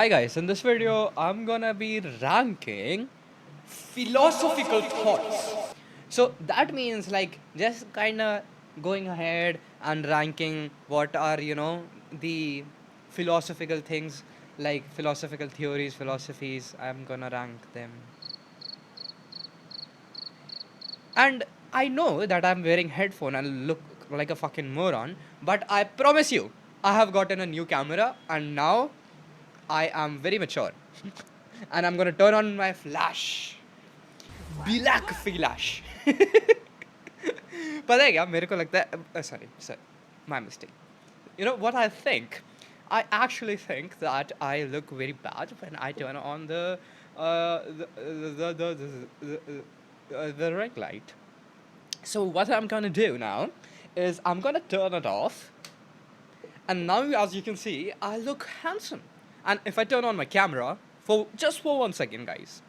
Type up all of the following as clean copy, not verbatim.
Hi guys, in this video I'm gonna be ranking philosophical thoughts. So that means like just kinda going ahead and ranking what are the philosophical things, like philosophical theories, philosophies. I'm gonna rank them. And I know that I'm wearing headphone and look like a fucking moron, but I promise you, I have gotten a new camera and now I am very mature. And I'm gonna turn on my flash. Black flash. पता है क्या मेरे को लगता है sorry sorry my mistake. You know what I think? I actually think that I look very bad when I turn on the ring light. So what I'm gonna do now is I'm gonna turn it off, and now as you can see, I look handsome. And if I turn on my camera for just for 1 second, guys,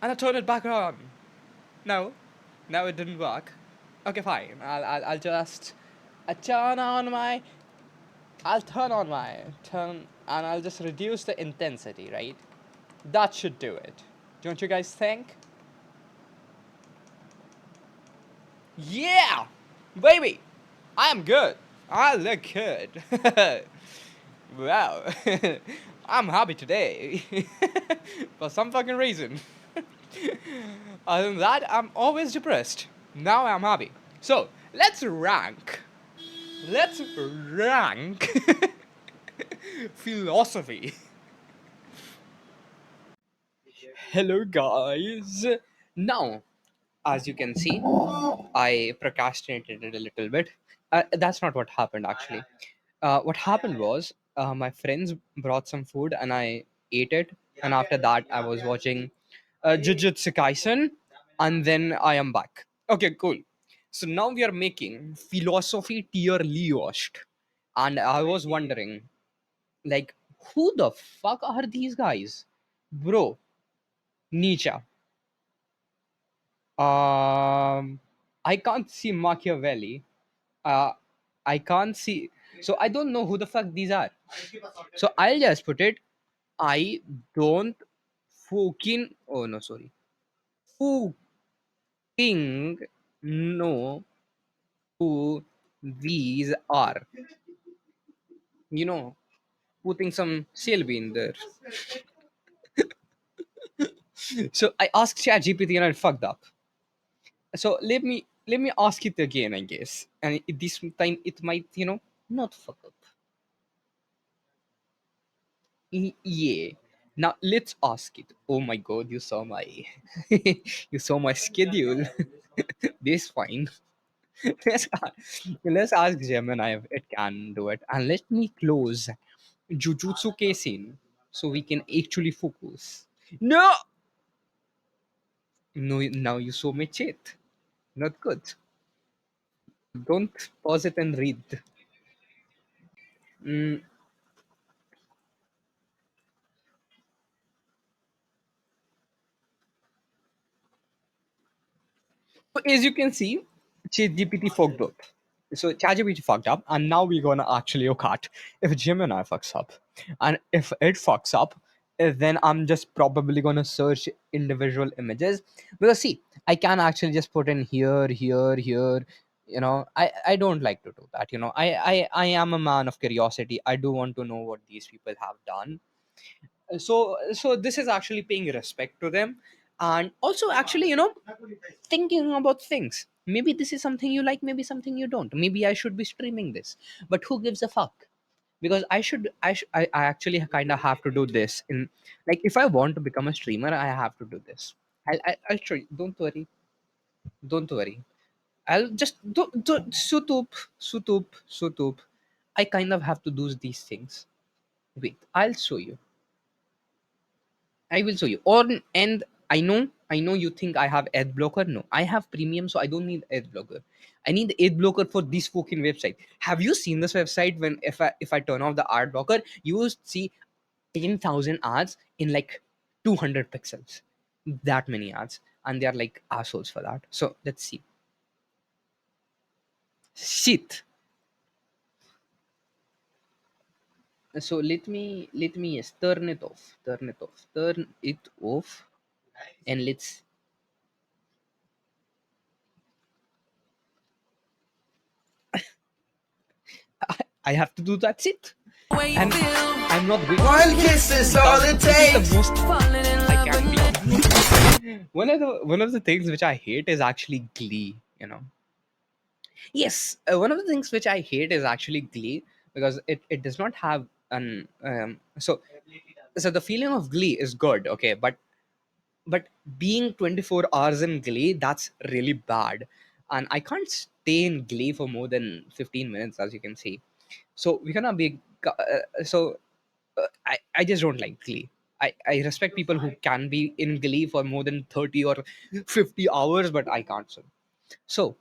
and I turn it back on, no, no, it didn't work. Okay, fine. I'll just turn on my. I'll turn on my turn, and I'll just reduce the intensity. Right, that should do it. Don't you guys think? Yeah, baby, I am good. I look good. Wow, I'm happy today for some fucking reason. Other than that, I'm always depressed. Now I'm happy. So let's rank. Let's rank philosophy. Hello, guys. Now, as you can see, I procrastinated it a little bit. That's not what happened, actually. What happened was my friends brought some food and I ate it. And after that, I was watching Jujutsu Kaisen. And then I am back. Okay, cool. So now we are making philosophy tier list. And I was wondering, like, who the fuck are these guys? Bro, Nietzsche. I can't see Machiavelli. Uh, I can't see. So I don't know who the fuck these are. So I'll just put it. I don't fucking. Oh no, sorry. Fucking know who these are. You know, putting some CLB in there. So I asked ChatGPT and I fucked up. So let me ask it again, I guess. And this time it might, not fuck up. Yeah. Now let's ask it. Oh my god, you saw my you saw my schedule. This fine. Let's ask Gemini if it can do it. And let me close Jujutsu Kaisen so we can actually focus. No! No, now you saw my chat. Not good. Don't pause it and read. Mm, So as you can see, ChatGPT fucked up. So ChatGPT fucked up, and now we're gonna actually look at if Gemini fucks up, and if it fucks up, then I'm just probably gonna search individual images because see, I can actually just put in here, here, here. I don't like to do that. I am a man of curiosity. I do want to know what these people have done. So this is actually paying respect to them, and also actually thinking about things. Maybe this is something you like, maybe something you don't. Maybe I should be streaming this, but who gives a fuck? Because I actually kind of have to do this in, like, if I want to become a streamer, I have to do this. I'll show you. Don't worry. I'll just do suit up. I kind of have to do these things. Wait, I'll show you. I will show you. Or and I know you think I have ad blocker. No, I have premium, so I don't need ad blocker. I need ad blocker for this fucking website. Have you seen this website? When if I turn off the ad blocker, you will see 10,000 ads in like 200 pixels. That many ads, and they are like assholes for that. So let's see. Shit. So let me yes, turn it off, and let's. I have to do that's it, Way you and feel. I'm not going One to kiss is all done. it This is the takes. most Falling in I love can and be. maybe. One of the things which I hate is actually Glee. Yes, one of the things which I hate is actually Glee, because it does not have an so the feeling of Glee is good, okay, but being 24 hours in Glee, that's really bad, and I can't stay in Glee for more than 15 minutes, as you can see. So we're gonna be I just don't like Glee. I respect people who can be in Glee for more than 30 or 50 hours, but I can't. So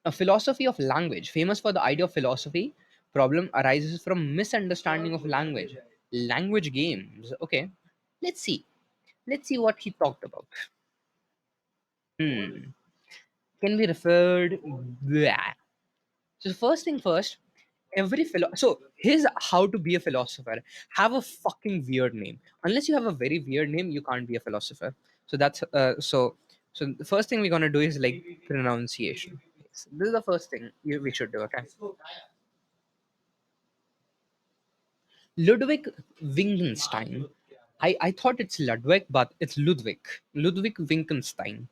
a philosophy of language, famous for the idea of philosophy, problem arises from misunderstanding of language. Language games. Okay, let's see. Let's see what he talked about. Hmm. Can be referred. Blah. So first thing first, so here's how to be a philosopher. Have a fucking weird name. Unless you have a very weird name, you can't be a philosopher. So that's so the first thing we're gonna do is like pronunciation. So this is the first thing we should do. Okay. Ludwig Wittgenstein. I thought it's Ludwig, but it's Ludwig. Ludwig Wittgenstein.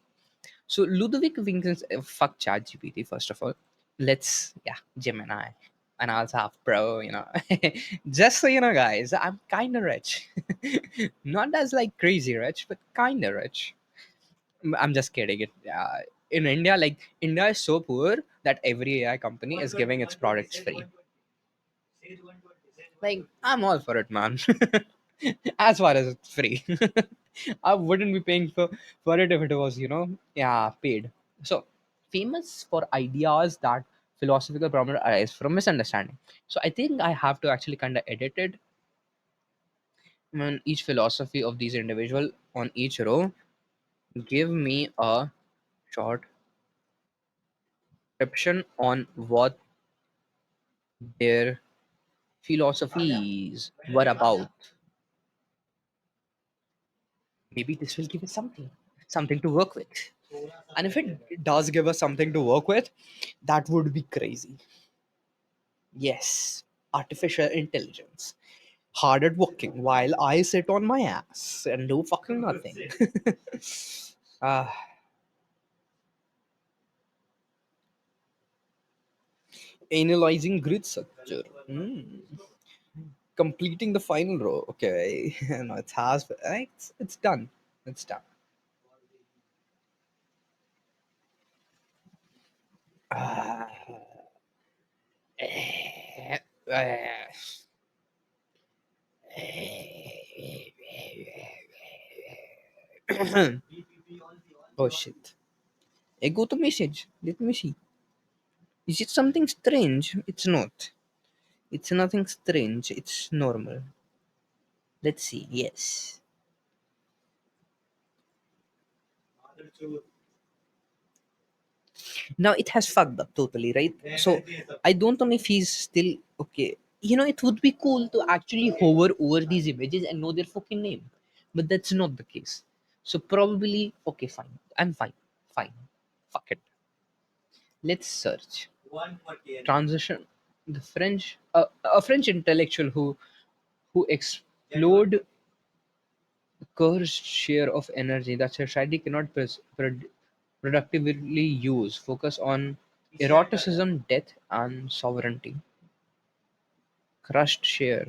So Ludwig Wittgenstein, fuck ChatGPT first of all. Yeah, Gemini. And I also have Pro, Just so you know, guys, I'm kind of rich. Not as like crazy rich, but kind of rich. I'm just kidding. In India, like, India is so poor that every AI company is giving its products free. Like, I'm all for it, man. As far as it's free. I wouldn't be paying for it if it was, yeah, paid. So, famous for ideas that philosophical problem arise from misunderstanding. So, I think I have to actually kind of edit it on each philosophy of these individual on each row. Give me a short description on what their philosophies were about. Maybe this will give us something to work with. And if it does give us something to work with, that would be crazy. Yes, artificial intelligence. Hard at working while I sit on my ass and do fucking nothing. uh, Analyzing grid structure. Completing the final row. Okay. No, it's done. It's done. Ah, eh, eh, oh shit. I go to message. Let me see. Is it something strange? It's not. It's nothing strange. It's normal. Let's see. Yes. Now it has fucked up totally, right? So I don't know if he's still okay. It would be cool to actually hover over these images and know their fucking name, but that's not the case. So probably okay, fine. I'm fine. Fine. Fuck it. Let's search. Transition. A French intellectual who explored cursed share of energy that society cannot productively use. Focus on eroticism, death, and sovereignty. Crushed share.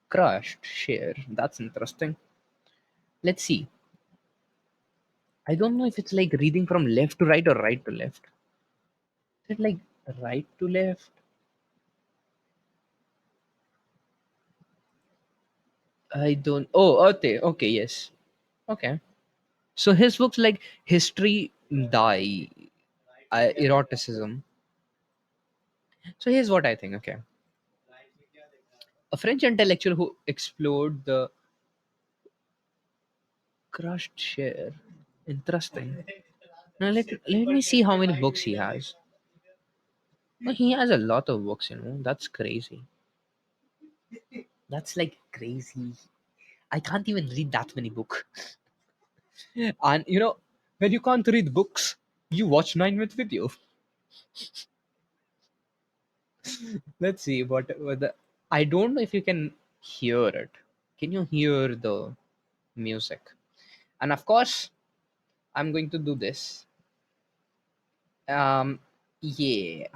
Crushed share. That's interesting. Let's see. I don't know if it's like reading from left to right or right to left. Is it like right to left? I don't. Oh, okay. Okay, yes. Okay. So his books like History Die, Eroticism. So here's what I think. Okay. A French intellectual who explored the crushed share. Interesting. Now let me see how many books he has. Well, he has a lot of books, That's crazy. That's like crazy. I can't even read that many books. And when you can't read books, you watch 9-minute video. Let's see what the. I don't know if you can hear it. Can you hear the music? And of course, I'm going to do this. Yeah.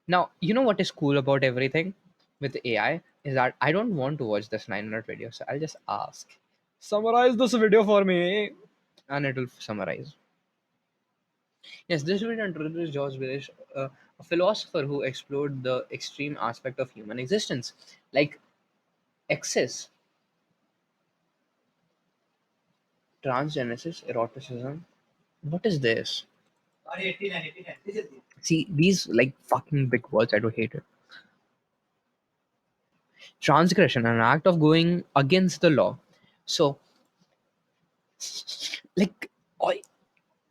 Now, you know what is cool about everything with AI is that I don't want to watch this 9-minute video, so I'll just ask, summarize this video for me, and it will summarize. Yes, this video introduced George Berish, a philosopher who explored the extreme aspect of human existence, like excess, transgenesis, eroticism. What is this? See, these like fucking big words, I do hate it. Transgression, an act of going against the law. So, like, oi,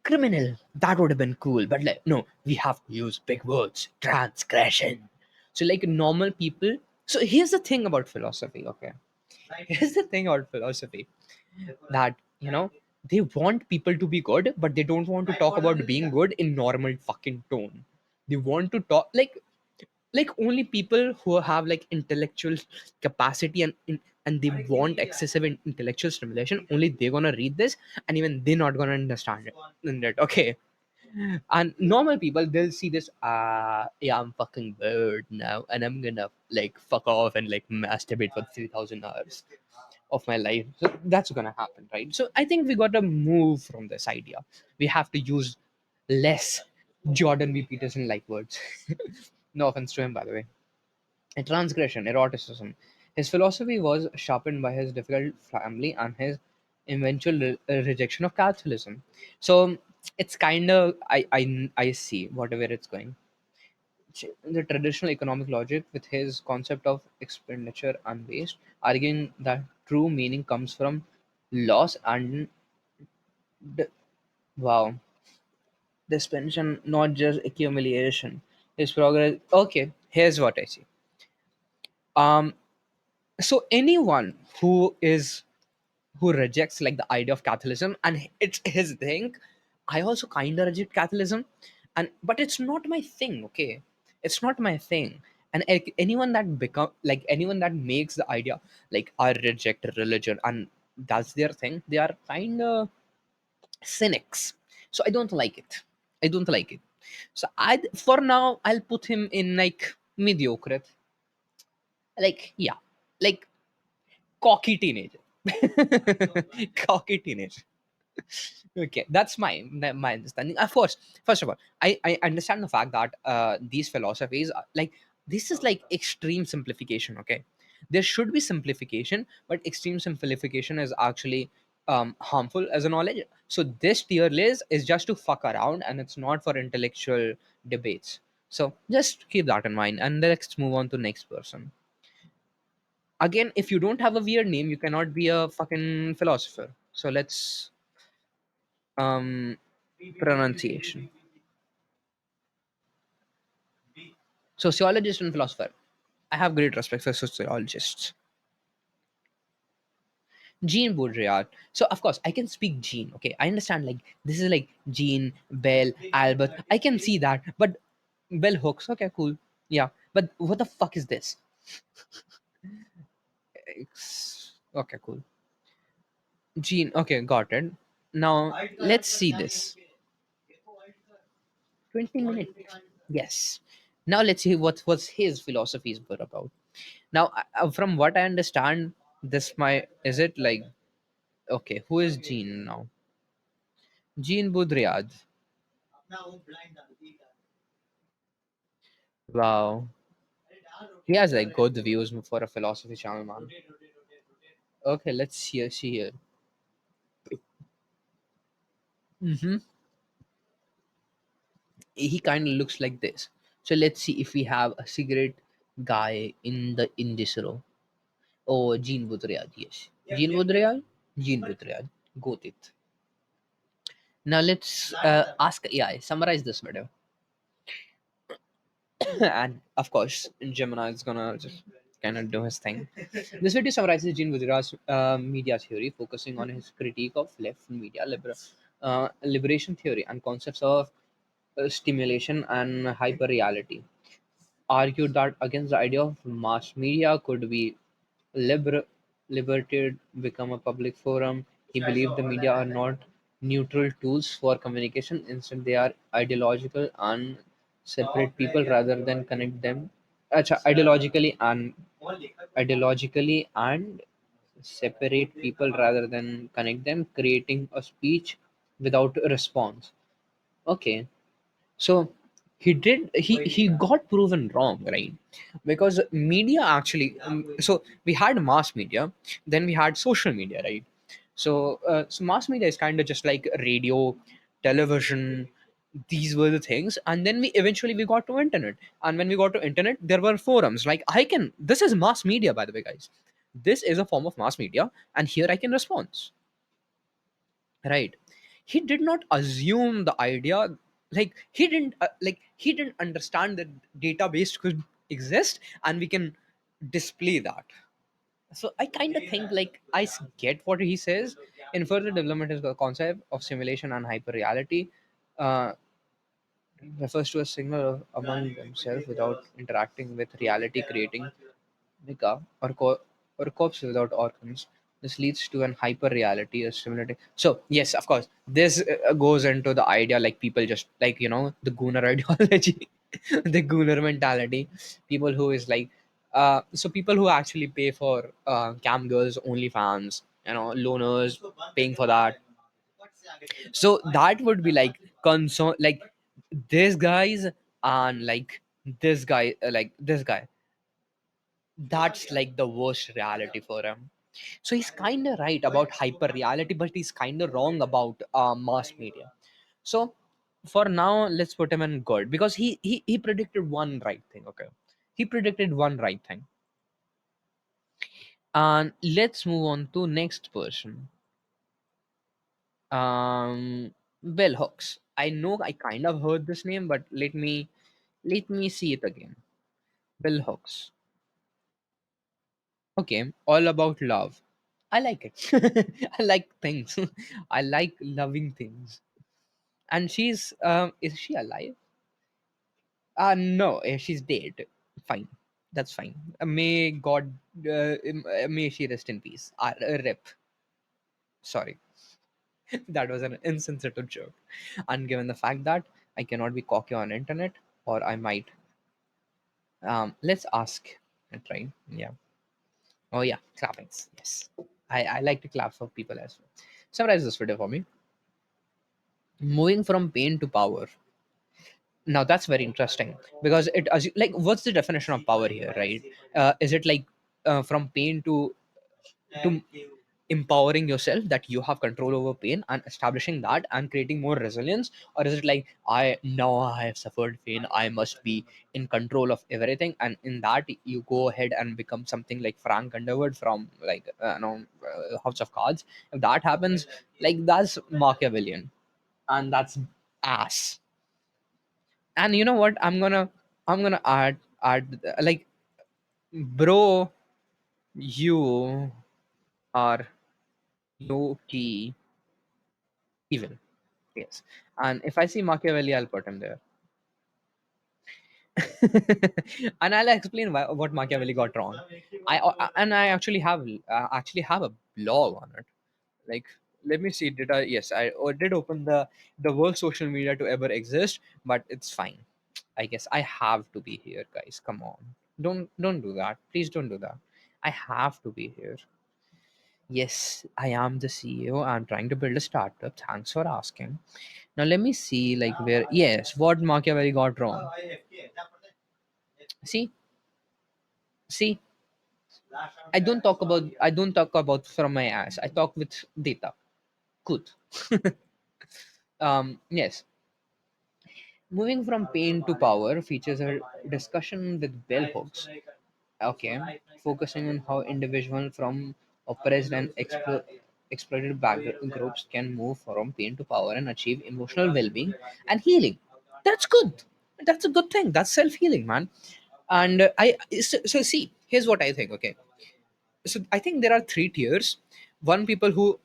criminal, that would have been cool. But, like, no, we have to use big words. Transgression. So, like, normal people. So, here's the thing about philosophy, okay? Here's the thing about philosophy that, they want people to be good, but they don't want to talk about being good in normal fucking tone. They want to talk like only people who have like intellectual capacity and they want excessive intellectual stimulation, only they're gonna read this, and even they're not gonna understand it. Okay, and normal people, they'll see this, yeah, I'm fucking bored now and I'm gonna like fuck off and like masturbate for 3,000 hours of my life. So that's gonna happen, right? So I think we gotta move from this idea. We have to use less Jordan B. Peterson like words. No offense to him, by the way. A transgression, eroticism. His philosophy was sharpened by his difficult family and his eventual rejection of Catholicism. So it's kind of, I see whatever it's going. The traditional economic logic with his concept of expenditure and waste, arguing that true meaning comes from loss and d- wow, dispension, not just accumulation. His progress. Okay, here's what I see. Um, so anyone who rejects like the idea of Catholicism, and it's his thing, I also kind of reject Catholicism, and but it's not my thing. Okay, it's not my thing. And anyone that become like anyone that makes the idea like I reject religion and that's their thing, they are kind of cynics. So I don't like it. I don't like it. So I, for now, I'll put him in like mediocre. Like, yeah, like cocky teenager. Cocky teenager. Okay, that's my understanding. Of course, first of all, I understand the fact that these philosophies are, like, this is like extreme simplification. Okay, there should be simplification, but extreme simplification is actually harmful as a knowledge. So this tier list is just to fuck around, and it's not for intellectual debates. So just keep that in mind, and let's move on to next person. Again, if you don't have a weird name, you cannot be a fucking philosopher. So let's um pronunciation. Sociologist and philosopher. I have great respect for sociologists. Jean Baudrillard. So of course I can speak Jean. Okay, I understand like this is like Jean, Bell, Albert. I can see that, but bell hooks. Okay, cool. Yeah, but what the fuck is this? Okay, cool. Jean. Okay, got it. Now let's see this. 20 minutes. Yes. Now let's see what was his philosophies were about. Now, from what I understand, this my is it like okay? Who is Jean now? Jean Baudrillard. Wow, he has like good views for a philosophy channel, man. Okay, let's see here. Hmm. He kind of looks like this. So let's see if we have a cigarette guy in this row. Oh, Jean Baudrillard. Yes, Jean Baudrillard. Jean Baudrillard. Got it. Now let's ask AI. Summarize this video, and of course, Gemini is gonna just. cannot do his thing. This video summarizes Jean Gujrat's media theory, focusing on his critique of left media, liberation theory, and concepts of stimulation and hyperreality. Argued that against the idea of mass media could be liber- liberated, become a public forum. He believed the media are not neutral tools for communication. Instead, they are ideological and separate people rather than connect them. Ideologically and separate people rather than connect them, creating a speech without a response. Okay, so he got proven wrong, right? Because media actually, so we had mass media, then we had social media, right? So mass media is kind of just like radio, television. These were the things, and then we got to internet. And when we got to internet, there were forums. Like, I can, this is mass media, by the way, guys. This is a form of mass media, and here I can respond, right? He did not assume the idea, like he didn't understand that database could exist and we can display that. So I kind of think, like, get what he says. In further development, is the concept of simulation and hyper reality, uh, refers to a signal among themselves without interacting with reality, creating Nika or corpse without organs. This leads to an hyper reality, a stimulating. So yes, of course, this goes into the idea, like, people just, like, the gooner ideology, the gooner mentality. People who is like, so people who actually pay for cam girls, OnlyFans, loners, paying for that. So that would be like concern, like this guys, and like this guy, that's like the worst reality for him. So he's kind of right about hyper reality, but he's kind of wrong about mass media. So for now, let's put him in good, because he predicted one right thing. Okay, he predicted one right thing. And let's move on to next person. Bell Hooks. I know I kind of heard this name, but let me see it again. Bell Hooks. Okay, all about love. I like it. I like things. I like loving things. And she's is she alive? No, she's dead. Fine, that's fine. May God, may she rest in peace. Rip. Sorry, that was an insensitive joke. And given the fact that I cannot be cocky on internet, or I might. Let's ask it, right? Yeah. Oh yeah, clappings. Yes, I like to clap for people as well. Summarize this video for me. Moving from pain to power. Now that's very interesting, because like, what's the definition of power here, right? Is it like, from pain to empowering yourself, that you have control over pain and establishing that and creating more resilience? Or is it like, I have suffered pain, I must be in control of everything, and in that you go ahead and become something like Frank Underwood from, like, House of Cards? If that happens, like, that's Machiavellian, and that's ass. And you know what, I'm gonna add, like, bro, you are low key evil. Yes. And if I see Machiavelli, I'll put him there. And I'll explain what Machiavelli got wrong. I actually have a blog on it. Like, let me see, did I, yes, did open the worst social media to ever exist, but it's fine. I guess I have to be here, guys. Come on. Don't do that. Please don't do that. I have to be here. Yes, I am the CEO. I'm trying to build a startup. Thanks for asking. Now let me see, like, where, yes, what Machiavelli got wrong. See, see, I don't talk about from my ass. I talk with data. Good. Yes. Moving from pain to power features a discussion with bell hooks. Okay, focusing on how individuals from oppressed and exploited groups can move from pain to power and achieve emotional well-being and healing. That's good. That's a good thing. That's self-healing, man. And so see. Here's what I think. Okay, so I think there are three tiers. One, people who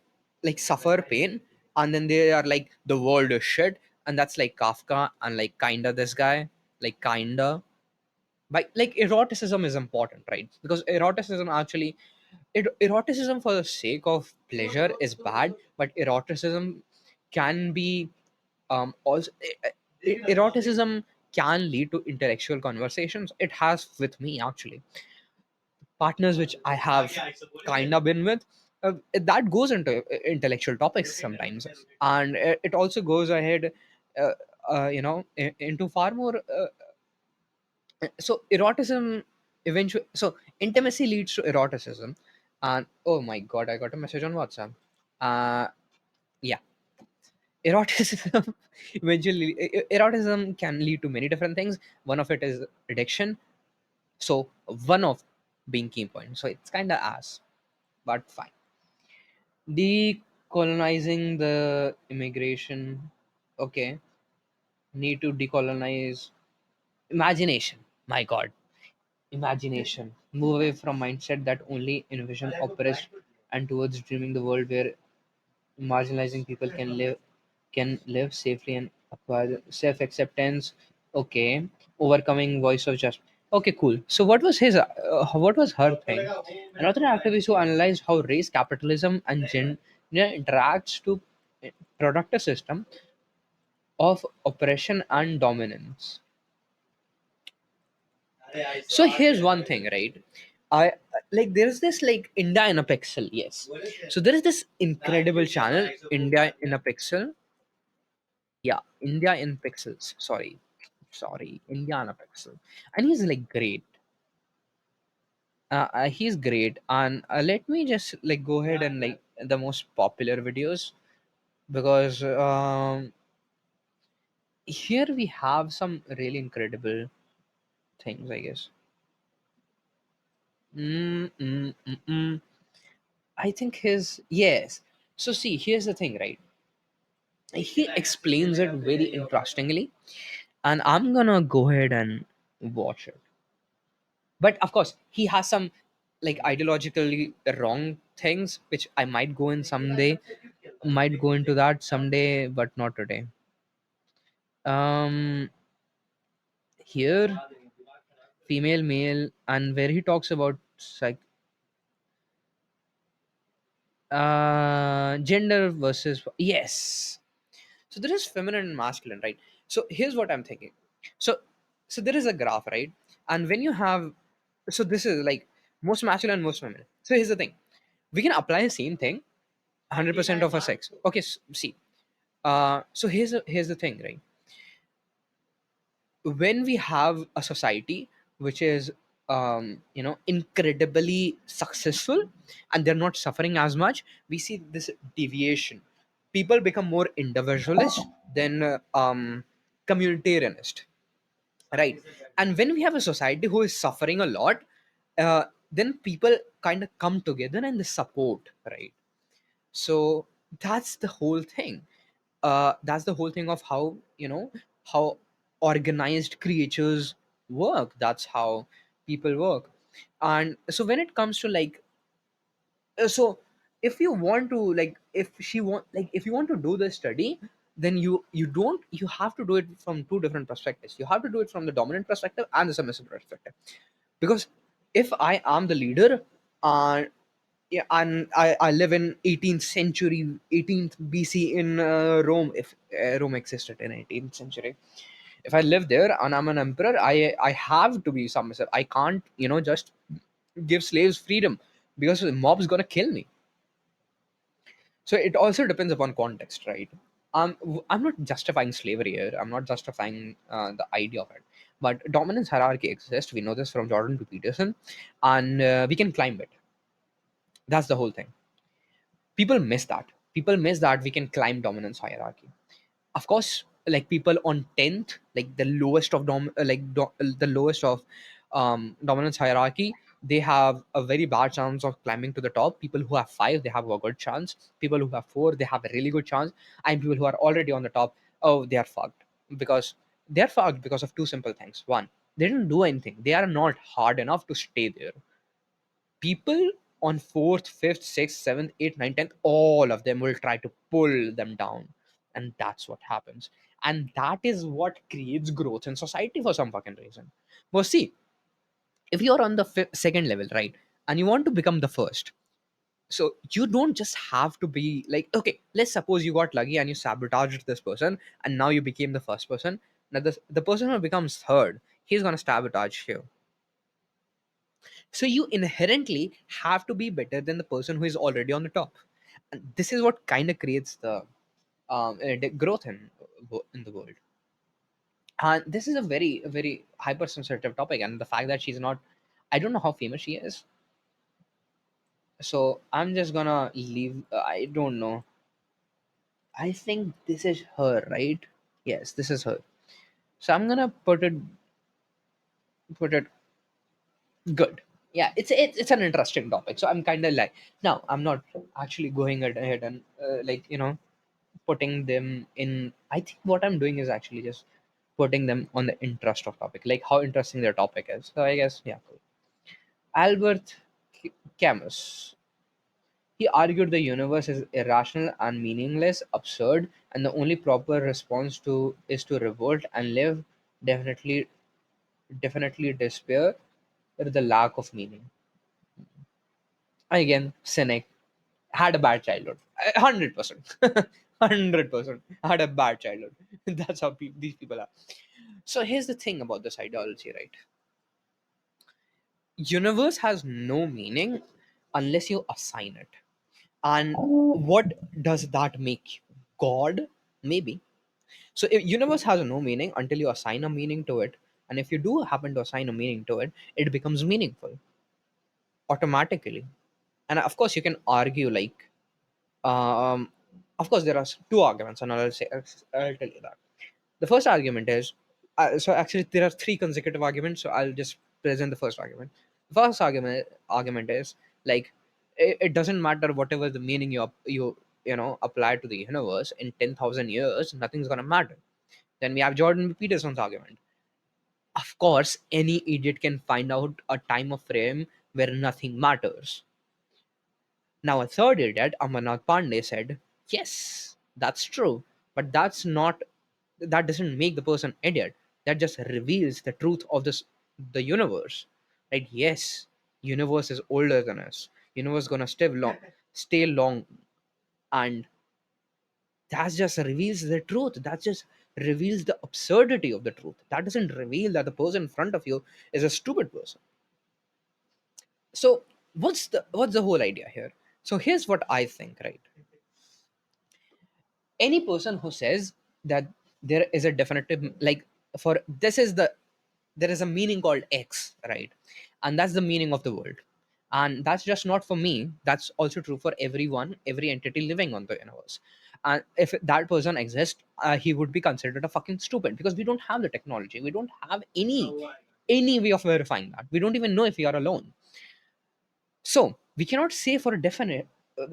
like suffer pain, and then they are like the world is shit, and that's like Kafka and like kinda this guy, like kinda. But like eroticism is important, right? Because eroticism actually, eroticism for the sake of pleasure is bad, but eroticism can be also eroticism can lead to intellectual conversations. It has with me actually, partners which I have kind of been with. That goes into intellectual topics sometimes, and it also goes ahead, uh, into far more. So eroticism eventually, so intimacy leads to eroticism, and oh my god, I got a message on WhatsApp. Uh, yeah, eroticism eventually, eroticism can lead to many different things. One of it is addiction. So one of being key point. So it's kind of ass, but fine. Decolonizing the immigration. Okay, need to decolonize imagination. My God, imagination. Move away from mindset that only envision oppressed and towards dreaming the world where marginalizing people can live safely and acquire self-acceptance. Okay, overcoming voice of just. Okay, cool. So what was her thing? Another activist who analyzed how race, capitalism, and gender interacts to product a system of oppression and dominance. So here's one thing, right? I like there's this like India in a Pixel, yes. So there is this incredible channel, India in a Pixel. Yeah, India in Pixels. Sorry, India in a Pixel, and he's like great. He's great, and let me just like go ahead and like the most popular videos, because here we have some really incredible things, I guess. Mm, mm, mm, mm. I think his yes. So see, here's the thing, right? He explains it very interestingly, and I'm gonna go ahead and watch it. But of course, he has some like ideologically wrong things, which I might go in someday. Might go into that someday, but not today. Um, here, female, male, and where he talks about gender versus yes. So there is feminine and masculine, right? So here's what I'm thinking. So so there is a graph, right? And when you have, so this is like most masculine, most feminine. So here's the thing: we can apply the same thing, 100% of our sex. Okay, see. So here's the thing, right? When we have a society which is incredibly successful and they're not suffering as much, we see this deviation. People become more individualist than communitarianist, right? And when we have a society who is suffering a lot, then people kind of come together and they support, right? So that's the whole thing. That's the whole thing of how how organized creatures work. That's how people work. And so when it comes to like, so if you want to like, if she want like, if you want to do the study, then you don't you have to do it from two different perspectives. You have to do it from the dominant perspective and the submissive perspective. Because if I am the leader, and yeah, and I live in 18th century, 18th BC in Rome, if Rome existed in 18th century. If I live there and I'm an emperor, I have to be submissive. I can't just give slaves freedom, because the mob's gonna kill me. So it also depends upon context, right? I'm not justifying slavery here. I'm not justifying the idea of it. But dominance hierarchy exists. We know this from Jordan to Peterson, and we can climb it. That's the whole thing. People miss that we can climb dominance hierarchy. Of course, like people on 10th, like the lowest of the lowest of dominance hierarchy, they have a very bad chance of climbing to the top. People who have 5, they have a good chance. People who have 4, they have a really good chance. And people who are already on the top, oh, they are fucked. Because they're fucked because of two simple things. One, they didn't do anything. They are not hard enough to stay there. People on fourth, fifth, sixth, seventh, eighth, ninth, tenth, all of them will try to pull them down. And that's what happens. And that is what creates growth in society for some fucking reason. Well, see, if you're on the second level, right, and you want to become the first, so you don't just have to be like, okay, let's suppose you got lucky and you sabotaged this person, and now you became the first person. Now, the person who becomes third, he's going to sabotage you. So you inherently have to be better than the person who is already on the top. And this is what kind of creates the growth in the world. And this is a very hypersensitive topic, and the fact that she's not, I don't know how famous she is, so I'm just gonna leave. I don't know. I think this is her, right? Yes, this is her. So I'm gonna put it good. Yeah, it's an interesting topic. So I'm kind of like, now I'm not actually going ahead and putting them in. I think what I'm doing is actually just putting them on the interest of topic, like how interesting their topic is. So I guess, yeah, cool. Albert Camus. He argued the universe is irrational and meaningless, absurd, and the only proper response to is to revolt and live, definitely definitely despair at the lack of meaning. Again, cynic, had a bad childhood. 100%. 100% had a bad childhood. That's how these people are. So here's the thing about this ideology, right? Universe has no meaning unless you assign it. And what does that make you? God? Maybe. So if universe has no meaning until you assign a meaning to it, and if you do happen to assign a meaning to it, it becomes meaningful automatically. And of course, you can argue like, um, of course, there are two arguments, and I'll tell you that. The first argument is, so actually there are three consecutive arguments. So I'll just present the first argument. The first argument is like, it doesn't matter whatever the meaning you apply to the universe in 10,000 years, nothing's gonna matter. Then we have Jordan Peterson's argument. Of course, any idiot can find out a time of frame where nothing matters. Now, a third idiot, Amarnath Pandey, said, yes, that's true, but that doesn't make the person idiot. That just reveals the truth of the universe. Right? Yes, universe is older than us. Universe gonna stay long, and that just reveals the truth. That just reveals the absurdity of the truth. That doesn't reveal that the person in front of you is a stupid person. So what's the whole idea here? So here's what I think, right? Any person who says that there is a definitive, like, for this is the there is a meaning called X, right? And that's the meaning of the world. And that's just not for me, that's also true for everyone, every entity living on the universe. And if that person exists, he would be considered a fucking stupid, because we don't have the technology, we don't have any way of verifying that, we don't even know if we are alone. So we cannot say for a definite,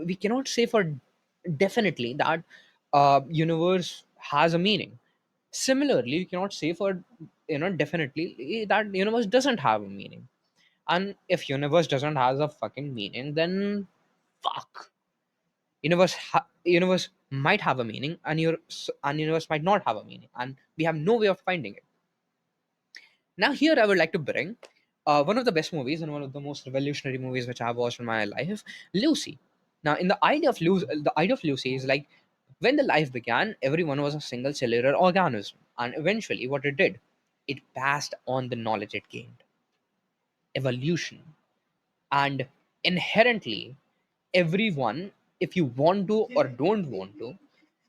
we cannot say for definitely that universe has a meaning. Similarly, we cannot say for definitely that universe doesn't have a meaning. And if universe doesn't has a fucking meaning, then fuck. Universe might have a meaning, and universe might not have a meaning, and we have no way of finding it. Now, here I would like to bring one of the best movies and one of the most revolutionary movies which I have watched in my life, Lucy. Now, in the idea of Lucy is like, when the life began, everyone was a single cellular organism, and eventually, what it did, it passed on the knowledge it gained, evolution, and inherently, everyone, if you want to or don't want to,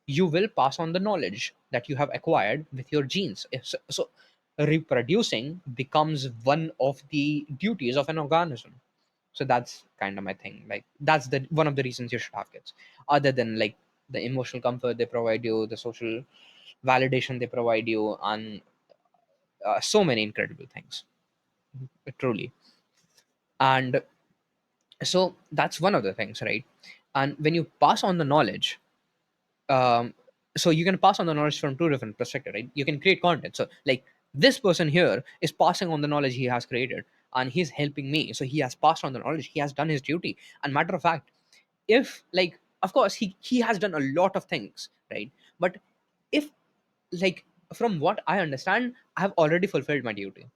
you will pass on the knowledge that you have acquired with your genes. So reproducing becomes one of the duties of an organism. So that's kind of my thing. Like, that's the one of the reasons you should have kids, other than like the emotional comfort they provide you, the social validation they provide you, and so many incredible things, truly. And so that's one of the things, right? And when you pass on the knowledge, um, so you can pass on the knowledge from two different perspectives, right? You can create content. So like, this person here is passing on the knowledge he has created, and he's helping me. So he has passed on the knowledge, he has done his duty. And matter of fact, if like, of course he has done a lot of things, right? But if, like, from what I understand, I have already fulfilled my duty.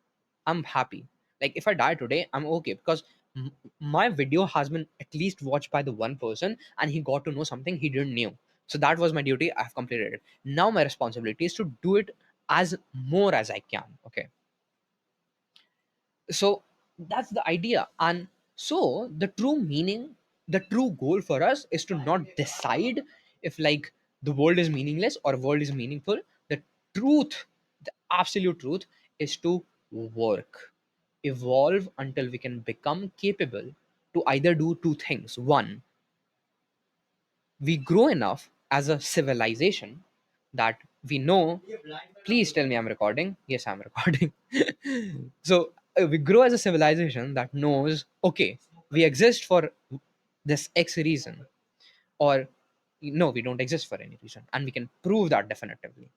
I'm happy. Like, if I die today, I'm okay, because m- my video has been at least watched by the one person, and he got to know something he didn't knew. So that was my duty, I've completed it. Now my responsibility is to do it as more as I can. Okay, so that's the idea. And so the true meaning, the true goal for us is to not decide if, like, the world is meaningless or world is meaningful. The truth, the absolute truth, is to work, evolve until we can become capable to either do two things. One, we grow enough as a civilization that we know. Please tell me I'm recording. Yes, I'm recording. So we grow as a civilization that knows, okay, we exist for this X reason, or no, we don't exist for any reason, and we can prove that definitively.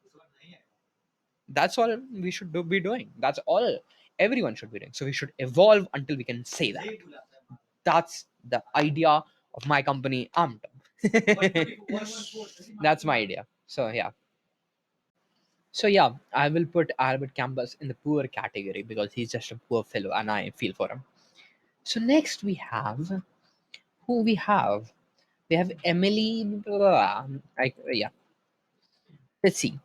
That's all we should be doing. That's all everyone should be doing. So we should evolve until we can say that. That's the idea of my company, That's my idea. So yeah. So yeah, I will put Albert Campus in the poor category because he's just a poor fellow and I feel for him. So next we have, who we have? We have Emily. Yeah. Let's see.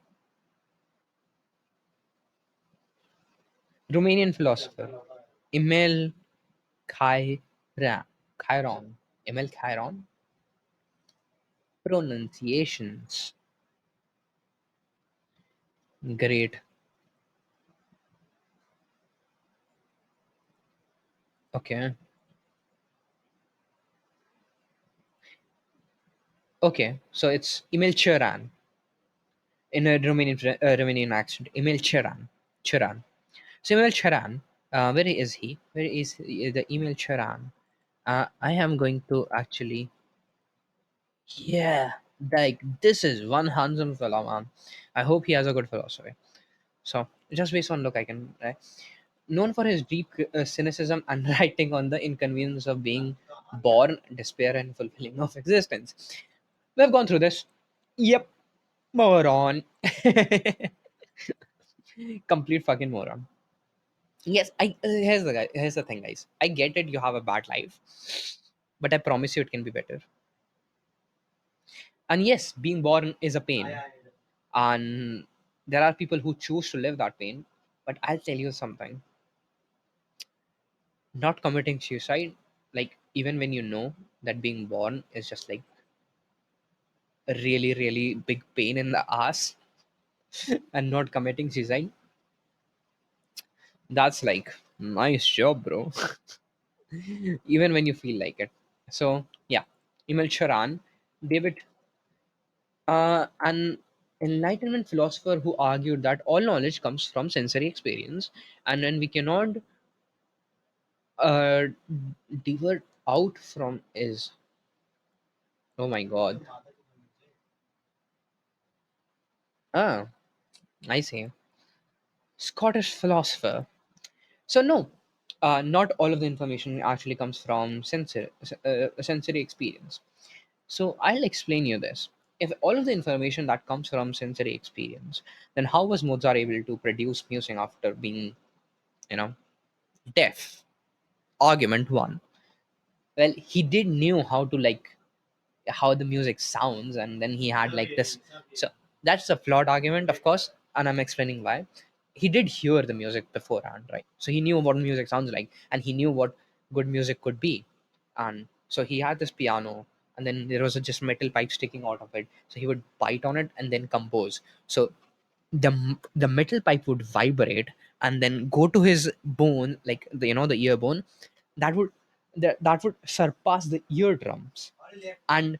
Romanian philosopher Emil Chiron. Chiron. Emil Chiron. Pronunciations. Great. Okay. Okay. So it's Emil Chiron in a Romanian accent. Emil Chiron. Chiron. So email Charan, where is he? Where is the email Charan? I am going to actually, yeah, like this is one handsome fellow, man. I hope he has a good philosophy. So just based on look, I can. Known for his deep cynicism and writing on the inconvenience of being born, despair, and fulfilling of existence. We've gone through this. Yep, moron. Complete fucking moron. Yes, here's the thing, guys. I get it. You have a bad life, but I promise you, it can be better. And yes, being born is a pain, and there are people who choose to live that pain. But I'll tell you something: not committing suicide, like even when you know that being born is just like a really, really big pain in the ass, and not committing suicide, that's like nice job, bro. Even when you feel like it. So yeah, Emil Charan, David, an enlightenment philosopher who argued that all knowledge comes from sensory experience, and when we cannot uh, divert out from is, oh my god. Ah, I see. Scottish philosopher. So no, not all of the information actually comes from sensory experience. So I'll explain you this. If all of the information that comes from sensory experience, then how was Mozart able to produce music after being, you know, deaf? Argument one. Well, he did knew how to, like, how the music sounds, and then he had like this. So that's a flawed argument, of course, and I'm explaining why. He did hear the music beforehand, right? So he knew what music sounds like, and he knew what good music could be. And so he had this piano, and then there was a just metal pipe sticking out of it, so he would bite on it and then compose. So the metal pipe would vibrate and then go to his bone, like the, the ear bone. That would, that would surpass the eardrums and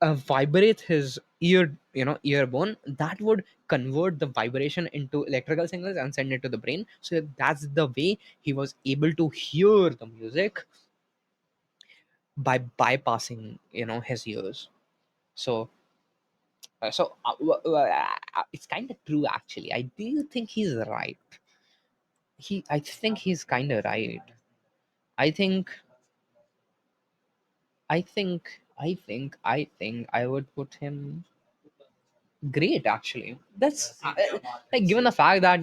vibrate his ear bone. That would convert the vibration into electrical signals and send it to the brain. So that's the way he was able to hear the music, by bypassing his ears. So it's kind of true, actually. I do think he's right. I think he's kind of right. I think, I think I would put him great actually. That's like, given the fact that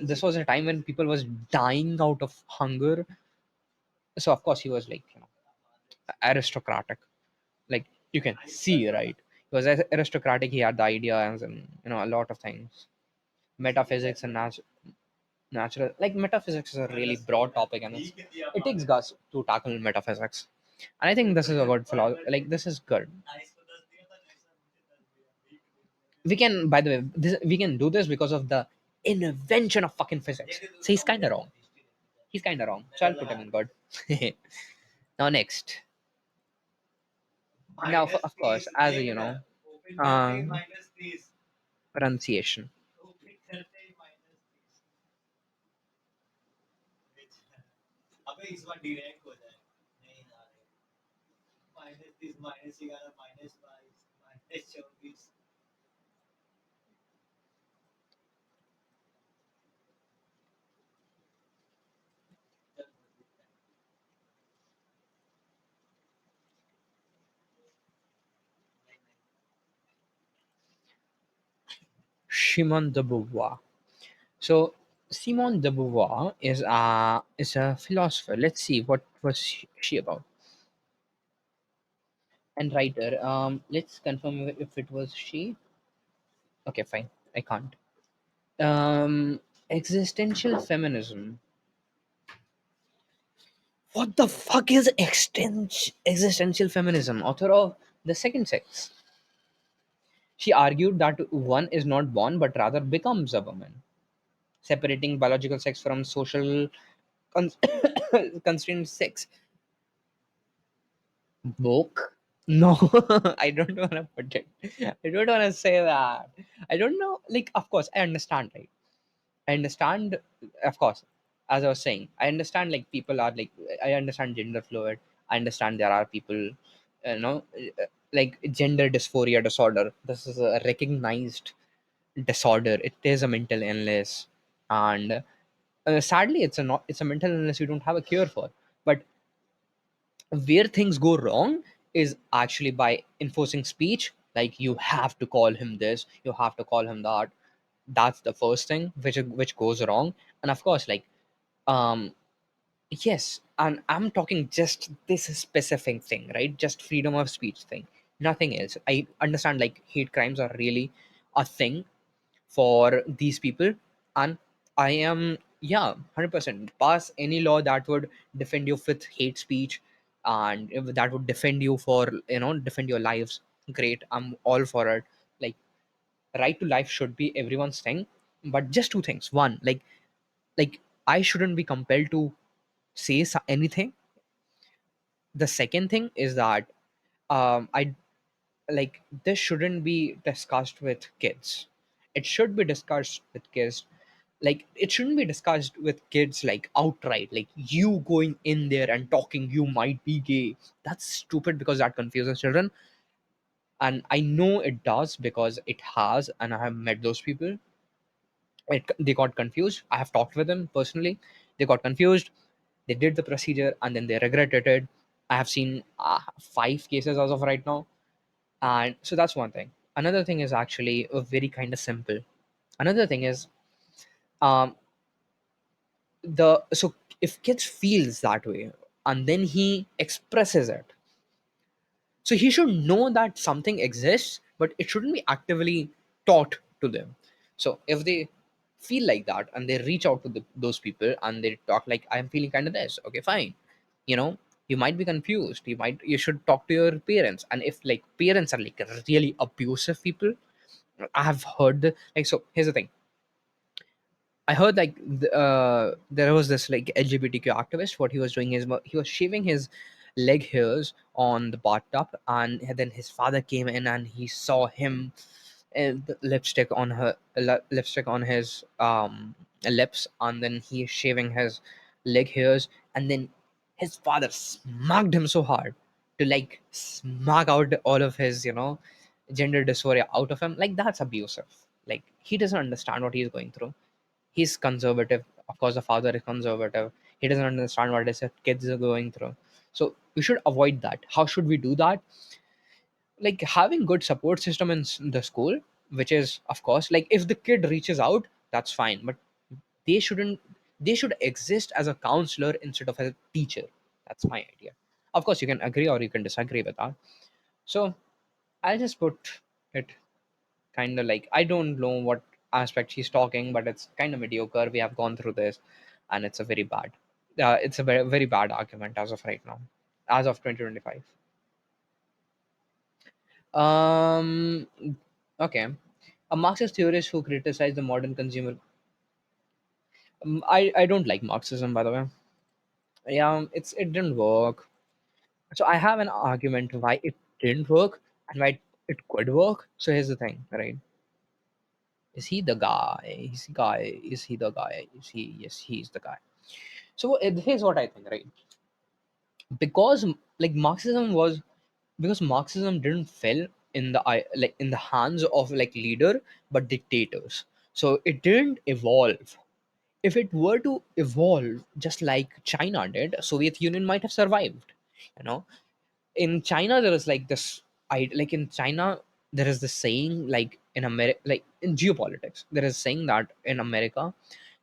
this was a time when people was dying out of hunger, so of course he was like aristocratic. Like, you can see, right? He was aristocratic. He had the ideas and a lot of things, metaphysics and natural. Like, metaphysics is a really broad topic, and it takes guts to tackle metaphysics. And I think this is a good philosophy. Like, this is good. We can, by the way, we can do this because of the invention of fucking physics. So he's kind of wrong. He's kind of wrong. So I'll put him in good. Now next. Now, of course, as a, um, pronunciation. Simone de Beauvoir. So Simone de Beauvoir is a philosopher. Let's see what was she about. And writer. Let's confirm if it was she. Okay, fine. I can't. Existential feminism. What the fuck is existential feminism? Author of The Second Sex. She argued that one is not born but rather becomes a woman, separating biological sex from social con- constrained sex. Book? No, I don't want to put it. I don't want to say that. I don't know. Like, of course, I understand, right? I understand, of course, as I was saying, I understand like people are like, I understand gender fluid. I understand there are people, like gender dysphoria disorder. This is a recognized disorder. It is a mental illness, and sadly, it's a mental illness we don't have a cure for. But where things go wrong is actually by enforcing speech. Like, you have to call him this, you have to call him that. That's the first thing which goes wrong. And of course, like, um yes, and I'm talking just this specific thing, right? Just freedom of speech thing, nothing else. I understand like hate crimes are really a thing for these people, and I am, yeah, 100% pass any law that would defend you with hate speech, and if that would defend you for defend your lives. Great, I'm all for it. Like, right to life should be everyone's thing, but just two things. One, like I shouldn't be compelled to say anything. The second thing is that I like this shouldn't be discussed with kids. It should be discussed with kids. Like, it shouldn't be discussed with kids like outright, like you going in there and talking you might be gay. That's stupid because that confuses children. And I know it does because it has, and I have met those people. They got confused. I have talked with them personally. They got confused. They did the procedure and then they regretted it. I have seen 5 cases as of right now. And so that's one thing. Another thing is actually very kind of simple. Another thing is, um the so if kids feels that way and then he expresses it, so he should know that something exists, but it shouldn't be actively taught to them. So if they feel like that and they reach out to those people and they talk like, I'm feeling kind of this, okay, fine. You know, you might be confused. You should talk to your parents. And if like parents are like really abusive people, I have heard like, so here's the thing. I heard like there was this like LGBTQ activist. What he was doing is he was shaving his leg hairs on the bathtub, and then his father came in and he saw him, the lipstick on lipstick on his lips, and then he's shaving his leg hairs, and then his father smacked him so hard to like smack out all of his gender dysphoria out of him. Like, that's abusive. Like, he doesn't understand what he's going through. He's conservative. Of course, the father is conservative. He doesn't understand what his kids are going through. So we should avoid that. How should we do that? Like having good support system in the school, which is of course, like if the kid reaches out, that's fine, but they shouldn't they should exist as a counselor instead of a teacher. That's my idea. Of course, you can agree or you can disagree with that. So I'll just put it kind of like, I don't know what aspect she's talking, but it's kind of mediocre. We have gone through this, and it's a very bad. It's a very very bad argument as of right now, as of 2025. Um. Okay. A Marxist theorist who criticized the modern consumer. I don't like Marxism, by the way. Yeah, it didn't work. So I have an argument why it didn't work and why it could work. So here's the thing, right? Is he the guy? Is the guy? Is he the guy? Is he? Yes, he's the guy. So here's what I think, right? Because like Marxism was, because Marxism didn't fell in the like in the hands of like leader but dictators. So it didn't evolve. If it were to evolve just like China did, Soviet Union might have survived. You know, in China there is like this, I like in China there is this saying, like in America, like in geopolitics, there is saying that in America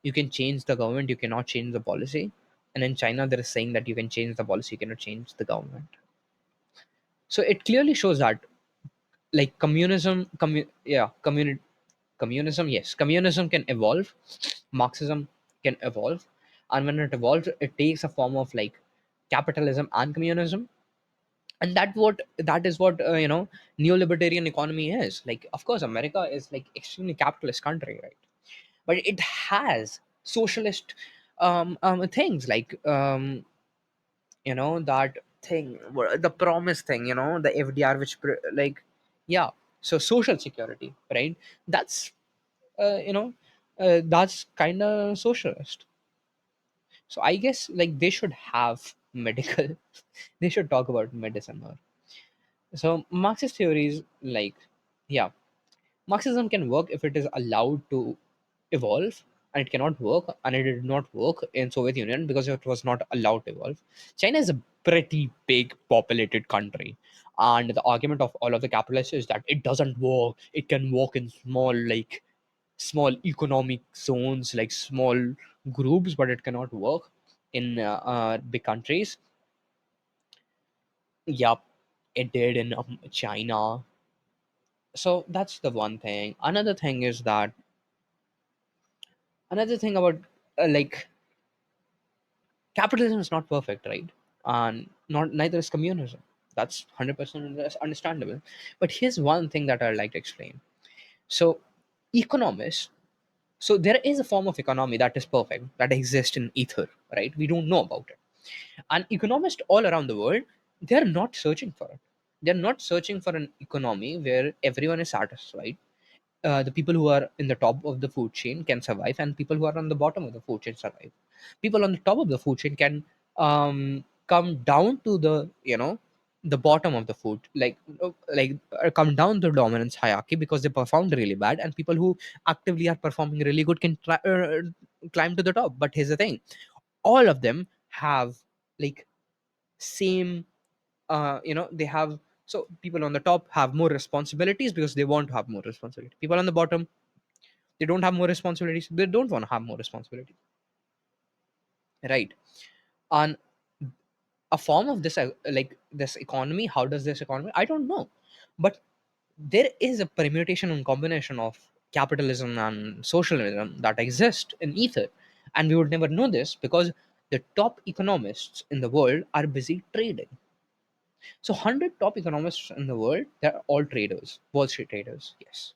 you can change the government, you cannot change the policy, and in China there is saying that you can change the policy, you cannot change the government. So it clearly shows that like communism, yes, communism can evolve, Marxism can evolve, and when it evolves it takes a form of like capitalism and communism. And that is what neolibertarian economy is. Like of course America is like extremely capitalist country, right? But it has socialist things like that thing, the promise thing, the FDR, which like, yeah. So social security, right? That's that's kind of socialist. So I guess like they should have medical they should talk about medicine more. So Marxist theories, like, yeah, Marxism can work if it is allowed to evolve, and it cannot work, and it did not work in Soviet Union because it was not allowed to evolve. China is a pretty big populated country, and the argument of all of the capitalists is that it doesn't work. It can work in small economic zones, like small groups, but it cannot work in big countries. Yup, it did in China. So that's the one thing. Another thing about like capitalism is not perfect, right? And not neither is communism. That's 100% understandable. But here's one thing that I'd like to explain. So economists, so there is a form of economy that is perfect, that exists in ether, right? We don't know about it. And economists all around the world, they're not searching for it. They're not searching for an economy where everyone is satisfied. The people who are in the top of the food chain can survive, and people who are on the bottom of the food chain survive. People on the top of the food chain can come down to the bottom of the food, come down the dominance hierarchy because they performed really bad, and people who actively are performing really good can climb to the top. But here's the thing, all of them have like same they have, so people on the top have more responsibilities because they want to have more responsibility. People on the bottom, they don't have more responsibilities, they don't want to have more responsibility, right? And a form of this like this economy, how does this economy, I don't know, but there is a permutation and combination of capitalism and socialism that exist in ether, and we would never know this because the top economists in the world are busy trading. So 100 top economists in the world, they're all traders, Wall Street traders. Yes,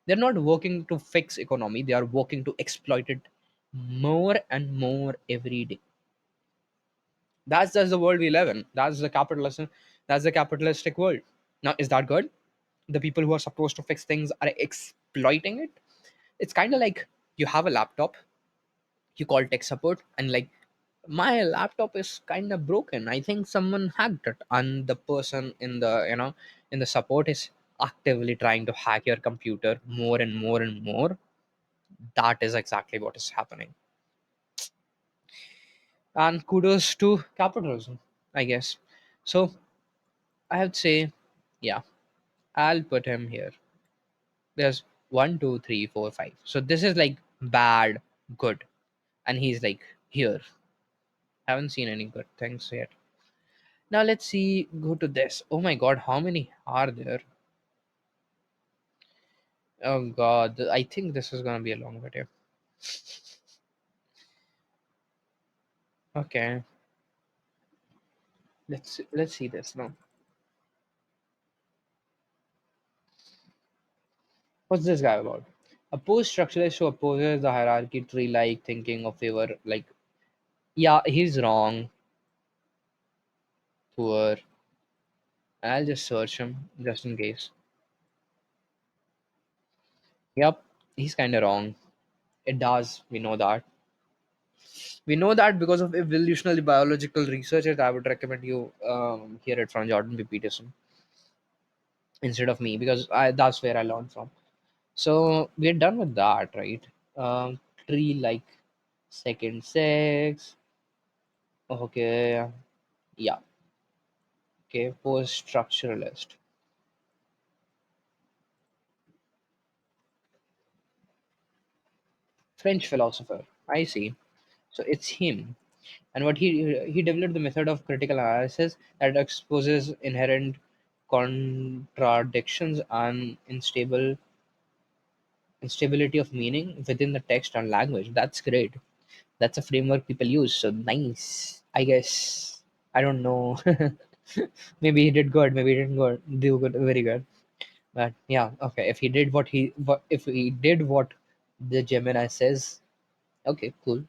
they're not working to fix economy; they are working to exploit it more and more every day. That's just the world we live in. That's the capitalism. That's the capitalistic world. Now, is that good? The people who are supposed to fix things are exploiting it. It's kind of like you have a laptop, you call tech support, and like, my laptop is kind of broken, I think someone hacked it, and the person in the in the support is actively trying to hack your computer more and more and more. That is exactly what is happening. And kudos to capitalism, I guess. So I would say, yeah, I'll put him here. There's one, two, three, four, five. So this is like bad, good, and he's like here. Haven't seen any good things yet. Now let's see. Go to this. Oh my God, how many are there? Oh God, I think this is gonna be a long video. Okay, let's see this now. What's this guy about? A post-structuralist who opposes the hierarchy tree-like thinking of favor. Like, yeah, he's wrong. Poor. I'll just search him just in case. Yep, he's kind of wrong. It does. We know that. We know that because of evolutionary biological researchers. I would recommend you hear it from Jordan B. Peterson instead of me because that's where I learned from. So we're done with that, right? Tree like second sex. Okay. Yeah. Okay. Post structuralist. French philosopher. I see. So it's him. And what he developed the method of critical analysis that exposes inherent contradictions and instability of meaning within the text and language. That's great. That's a framework people use. So nice. I guess. I don't know. Maybe he did good. Maybe he didn't do good. Very good. But yeah, okay. If he did what the Gemini says, okay, cool.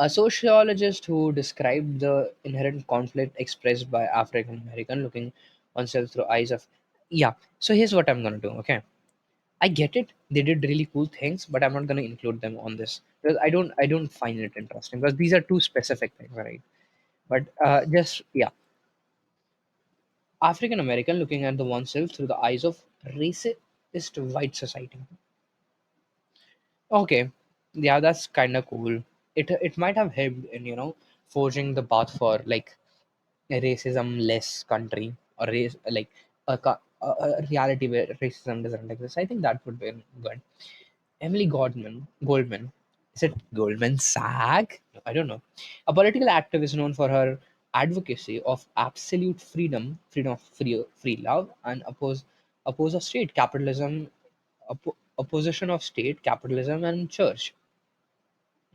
A sociologist who described the inherent conflict expressed by African American looking oneself through eyes of, yeah. So here's what I'm gonna do. Okay, I get it. They did really cool things, but I'm not gonna include them on this because I don't find it interesting because these are too specific things, right? But just yeah, African American looking at the oneself through the eyes of racist white society. Okay, yeah, that's kind of cool. It might have helped in forging the path for like a racism less country or race like a reality where racism doesn't exist. I think that would be good. Emily Goldman, is it Goldman Sachs? No, I don't know. A political activist known for her advocacy of absolute freedom of free love, and oppose of state capitalism, opposition of state capitalism and church.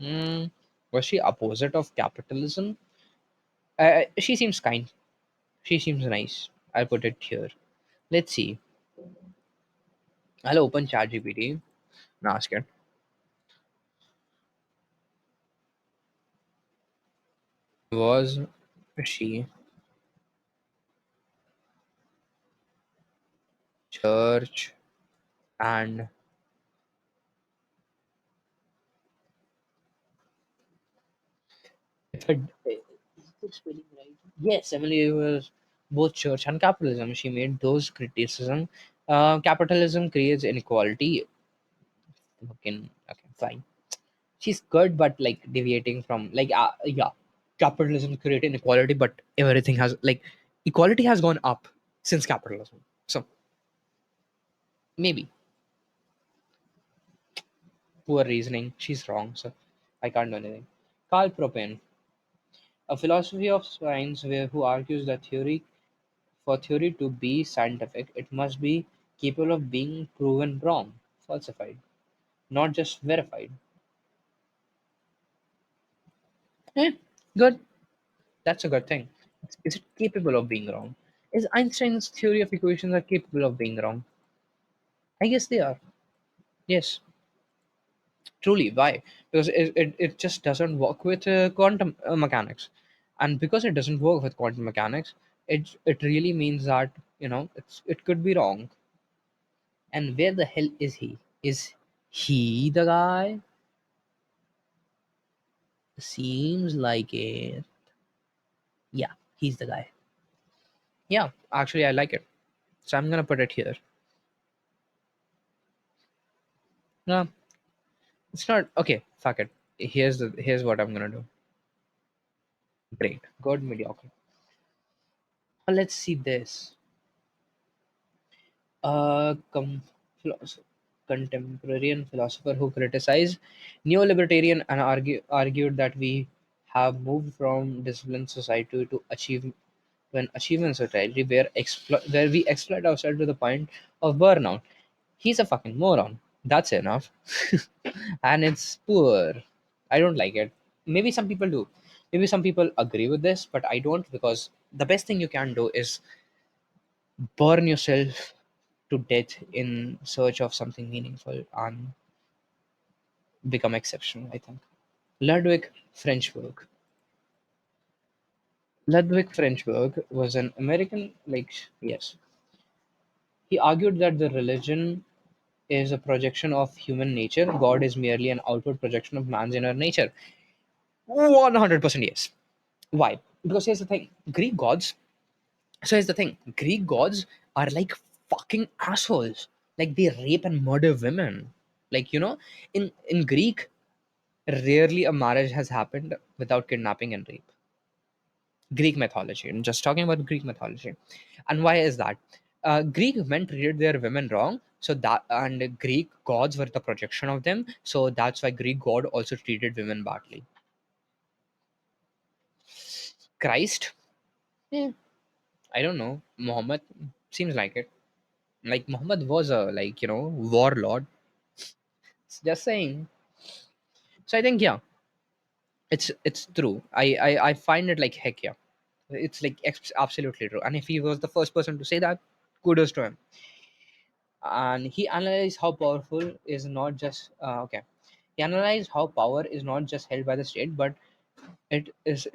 Mm, was she opposite of capitalism? She seems kind. She seems nice. I'll put it here. Let's see. I'll open ChatGPT and ask it. Was she church and if it, is this spelling right? Yes, Emily was both church and capitalism. She made those criticism. Capitalism creates inequality. Okay, fine. She's good, but like deviating from like yeah, capitalism create inequality, but everything has like equality has gone up since capitalism. So maybe poor reasoning. She's wrong, so I can't do anything. Karl Popper, a philosophy of science who argues that for theory to be scientific, it must be capable of being proven wrong, falsified, not just verified. Eh, good. That's a good thing. Is it capable of being wrong? Is Einstein's theory of equations are capable of being wrong? I guess they are. Yes, truly. Why? Because it just doesn't work with quantum mechanics, and because it doesn't work with quantum mechanics, it really means that it could be wrong. And where the hell is he? Is he the guy? Seems like it. Yeah, he's the guy. Yeah, actually, I like it. So I'm gonna put it here. No, it's not okay. Fuck it. Here's what I'm gonna do. Great, good, mediocre. Let's see this. A contemporary philosopher who criticized neo-libertarian and argued that we have moved from disciplined society to an achievement society where we exploit ourselves to the point of burnout. He's a fucking moron. That's enough. And it's poor. I don't like it. Maybe some people do. Maybe some people agree with this, but I don't, because the best thing you can do is burn yourself to death in search of something meaningful and become exceptional, I think. Ludwig Frenchberg. Ludwig Frenchberg was an American, yes. He argued that the religion is a projection of human nature. God is merely an outward projection of man's inner nature. 100% yes. Why? Because here's the thing, Greek gods. So here's the thing, Greek gods are like fucking assholes. Like they rape and murder women. Like, in Greek, rarely a marriage has happened without kidnapping and rape. Greek mythology. I'm just talking about Greek mythology. And why is that? Greek men treated their women wrong. So that, and Greek gods were the projection of them. So that's why Greek god also treated women badly. Christ? Yeah, I don't know. Muhammad? Seems like it. Like Muhammad was a, warlord. Just saying. So I think, yeah, it's true. I find it like heck yeah. It's like absolutely true. And if he was the first person to say that, kudos to him. And he analyzed how powerful is not just okay. He analyzed how power is not just held by the state, but it's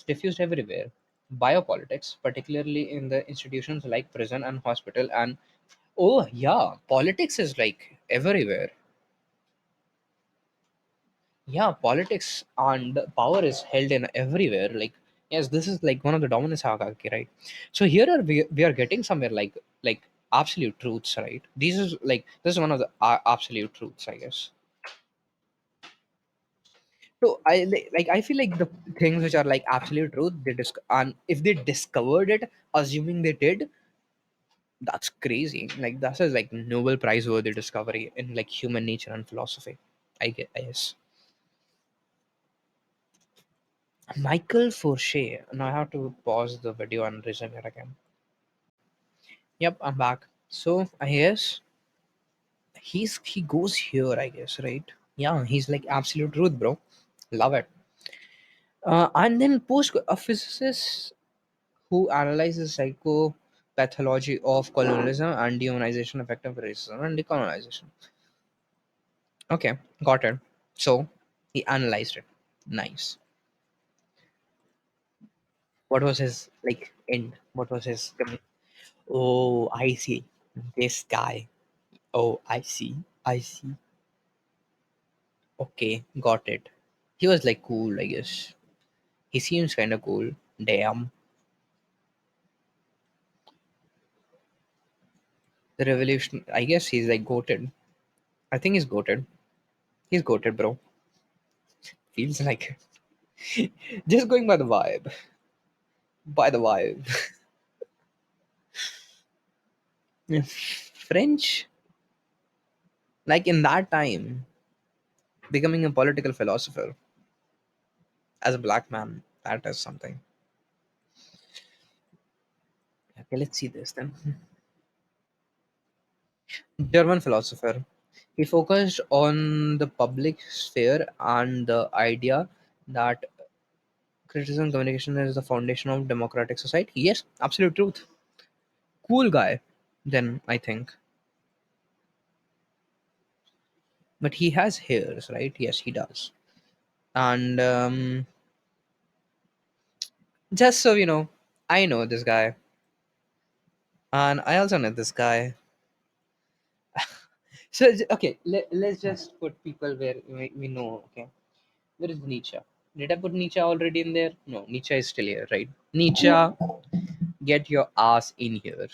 diffused everywhere. Biopolitics, particularly in the institutions like prison and hospital, and oh yeah, politics is like everywhere. Yeah, politics and power is held in everywhere. Like, yes, this is like one of the dominance hierarchy, right? So here we are getting somewhere like absolute truths, right? This is one of the absolute truths, I guess. So I feel like the things which are like absolute truth, and if they discovered it, assuming they did, that's crazy. Like that's a like Nobel Prize worthy discovery in like human nature and philosophy. I guess. Michael Fouché. Now I have to pause the video and resume it again. Yep, I'm back. So I guess he goes here, I guess, right? Yeah, he's like absolute truth, bro. Love it. And then post a physicist who analyzes psychopathology of colonialism and dehumanization effect of racism and decolonization. Okay, got it. So he analyzed it. Nice. What was his like end? What was his Oh, I see. This guy. Oh, I see. I see. Okay, got it. He was like cool, I guess. He seems kind of cool. Damn. The revolution. I guess he's like goated. I think he's goated. He's goated, bro. Feels like it. Just going by the vibe. By the vibe. Yeah. French, like in that time, becoming a political philosopher as a black man, that is something. Okay, let's see this then. German philosopher. He focused on the public sphere and the idea that criticism communication is the foundation of democratic society. Yes, absolute truth. Cool guy, then I think. But he has hairs, right? Yes, he does. And just so you know, I know this guy, and I also know this guy. So okay, let's just put people where we know. Okay, where is Nietzsche? Did I put Nietzsche already in there? No, Nietzsche is still here, right? Nietzsche, get your ass in here.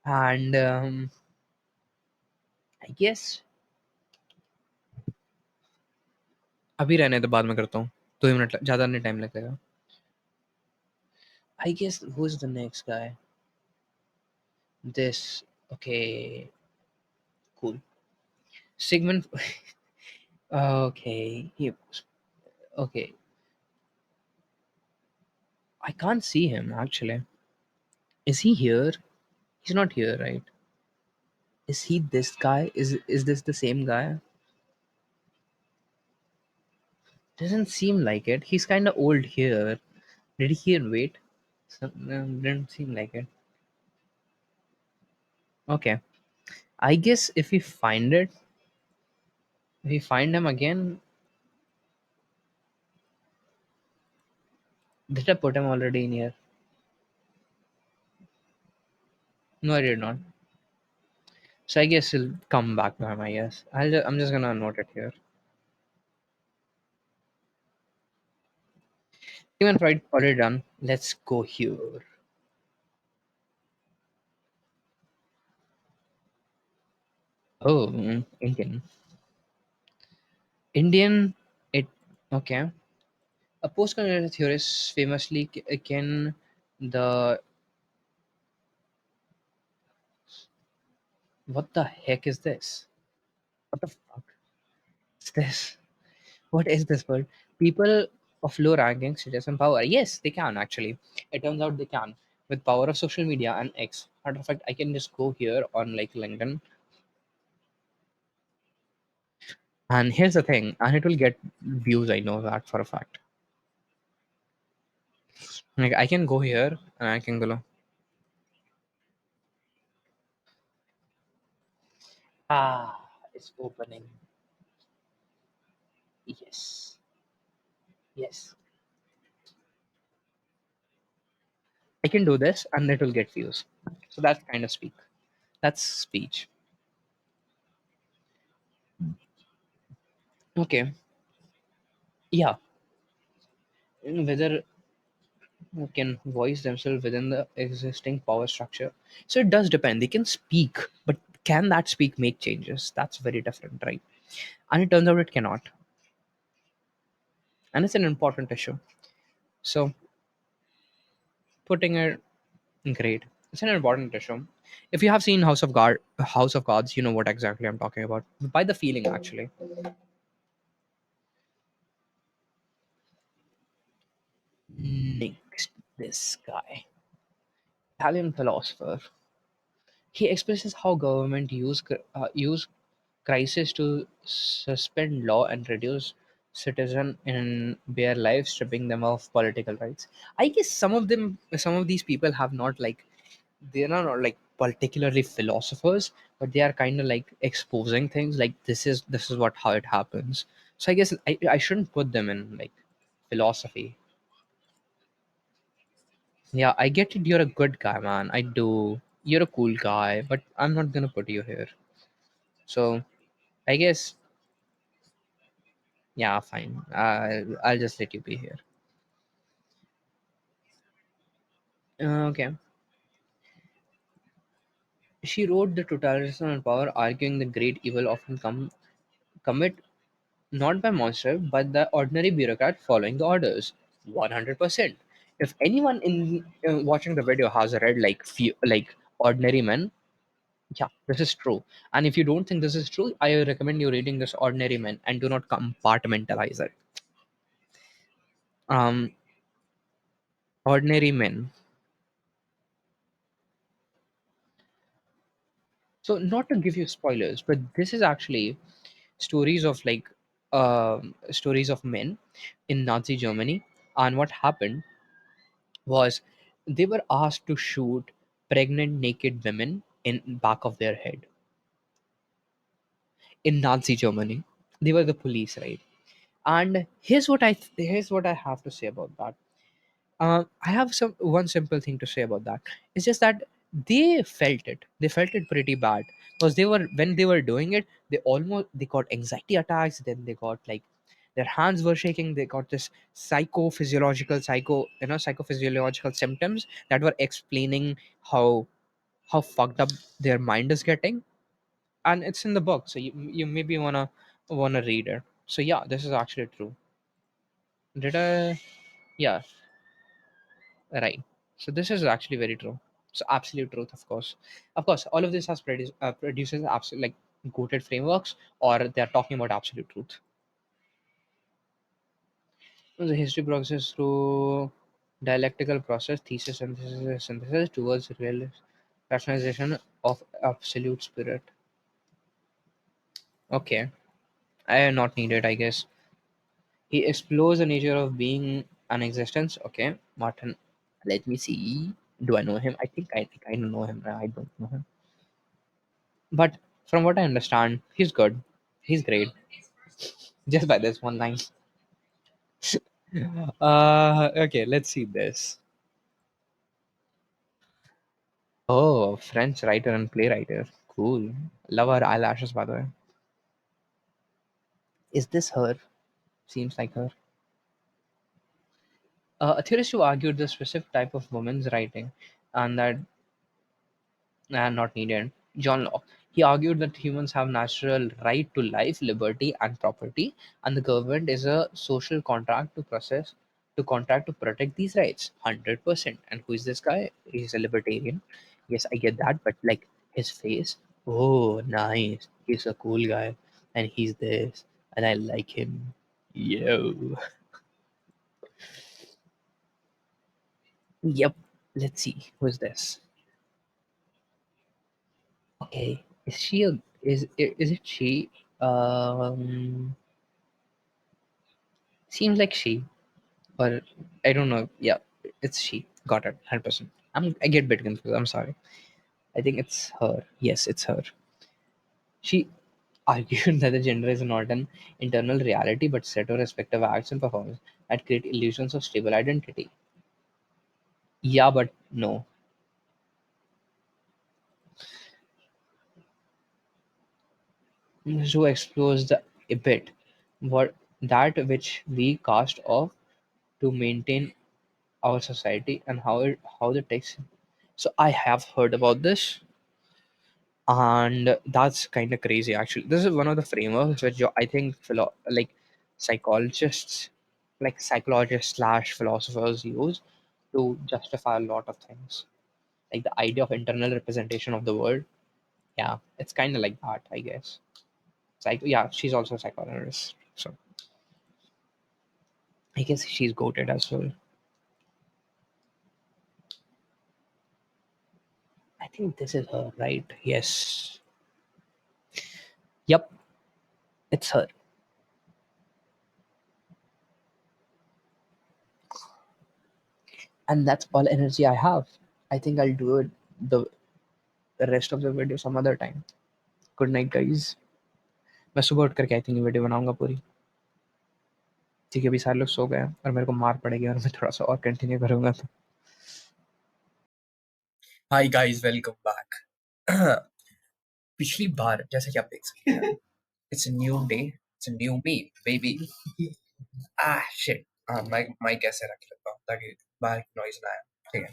And I guess अभी रहने तो बाद में करता हूँ। 2 ही minute, ज़्यादा नहीं time लगेगा। I guess who's the next guy? This. Okay, cool. Sigmund. Okay. Okay. I can't see him actually. Is he here? He's not here, right? Is he this guy? Is this the same guy? Doesn't seem like it. He's kind of old here. Did he wait? Didn't seem like it. Okay. I guess if we find him again, did I put him already in here? No, I did not. So I guess he'll come back to him. I guess I'm just gonna note it here. Even right, already done. Let's go here. Oh, Indian. Indian. It okay. A post-colonial theorist famously can the what the heck is this? What the fuck is this? What is this word? People of low ranking status and power. Yes, they can actually. It turns out they can. With power of social media and X. Matter of fact, I can just go here on like LinkedIn. And here's the thing, and it will get views, I know that for a fact. Like I can go here and I can go. Ah, it's opening. Yes. Yes. I can do this and it will get views. So that's kind of speak. That's speech. Okay. Yeah. Whether can voice themselves within the existing power structure. So it does depend. They can speak, but can that speak make changes? That's very different, right? And it turns out it cannot. And it's an important issue. So putting it great. It's an important issue. If you have seen House of Cards, you know what exactly I'm talking about. By the feeling actually. Next, this guy. Italian philosopher. He expresses how government use crisis to suspend law and reduce citizen in their lives, stripping them of political rights. I guess some of these people have not like they're not like particularly philosophers, but they are kind of like exposing things like this is what how it happens. So I guess I shouldn't put them in like philosophy. Yeah, I get it. You're a good guy, man. I do. You're a cool guy, but I'm not gonna put you here. So I guess, yeah, fine. I'll just let you be here. Okay. She wrote the totalitarianism and power, arguing the great evil often commit not by monster, but the ordinary bureaucrat following the orders. 100%. If anyone in watching the video has read like like ordinary men, yeah, this is true. And if you don't think this is true, I recommend you reading this ordinary men and do not compartmentalize it. Um, Ordinary men. So not to give you spoilers, but this is actually stories of like stories of men in Nazi Germany, and what happened was they were asked to shoot pregnant naked women in back of their head in Nazi Germany. They were the police, right? And here's what I have to say about that. I have some one simple thing to say about that. It's just that they felt it. They felt it pretty bad because they were when they were doing it, they got anxiety attacks. Then they got like their hands were shaking. They got this psychophysiological symptoms that were explaining how fucked up their mind is getting. And it's in the book, so you maybe wanna read it. So yeah, this is actually true. Did I? Yeah, right. So this is actually very true. So absolute truth, of course. Of course, all of this has produces absolute like goated frameworks, or they are talking about absolute truth. So the history progresses through dialectical process, thesis, synthesis towards real rationalization of absolute spirit. Okay, I am not needed, I guess. He explores the nature of being and existence. Okay, Martin. Let me see. Do I know him? I think I know him. I don't know him. But from what I understand, he's good. He's great. Just by this one line. Okay, let's see this. Oh, French writer and playwright. Cool. Love her eyelashes, by the way. Is this her? Seems like her. A theorist who argued the specific type of woman's writing and that not needed. John Locke. He argued that humans have natural right to life, liberty, and property, and the government is a social contract to contract to protect these rights. 100%. And who is this guy? He's a libertarian. Yes, I get that, but like his face, oh, nice. He's a cool guy, and he's this, and I like him. Yo. Yep. Let's see. Who's this? Okay. Is she a is it she? Um Seems like she, or I don't know. Yeah, it's she. Got it. 100%. I get a bit confused. I'm sorry. I think it's her. Yes, it's her. She argued that the gender is not an internal reality but set of respective acts and performance that create illusions of stable identity. Yeah, but no. Who explores the a bit what that which we cast off to maintain our society and how the text. So I have heard about this, and that's kind of crazy. Actually, this is one of the frameworks which I think like psychologists, like psychologists slash philosophers use to justify a lot of things, like the idea of internal representation of the world. Yeah, it's kind of like that, I guess. Yeah, she's also a psychologist, so I guess she's goated as well. I think this is her, right? Yes. Yep, it's her. And that's all energy I have. I think I'll do it the rest of the video some other time. Good night, guys. मैं सुबह उठ करके I think video बनाऊंगा पूरी। ठीक है, अभी सारे लोग सो गए हैं और मेरे को मार पड़ेगी और मैं थोड़ा सा और कंटिन्यू करूंगा तो। Hi guys, welcome back. पिछली बार जैसा कि आप देख सकते हैं, it's a new day, it's a new me baby. Shit. हाँ, माइक कैसे रख लेता हूँ ताकि बाहर नॉइज ना आए। ठीक है,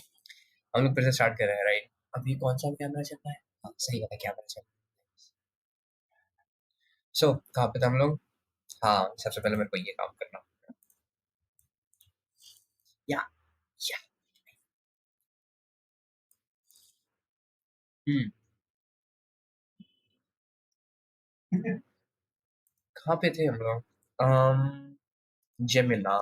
हम लोग फिर से स्टार्ट कर रहे हैं, राइट? अभी कौन सा कैमरा चल रहा है? हाँ, सही वाला कैमरा चल रहा है। सो कहाँ पे थे हम लोग? हाँ, सबसे पहले मेरे को ये काम करना। या या हम्म कहाँ पे थे हम लोग? जेमिना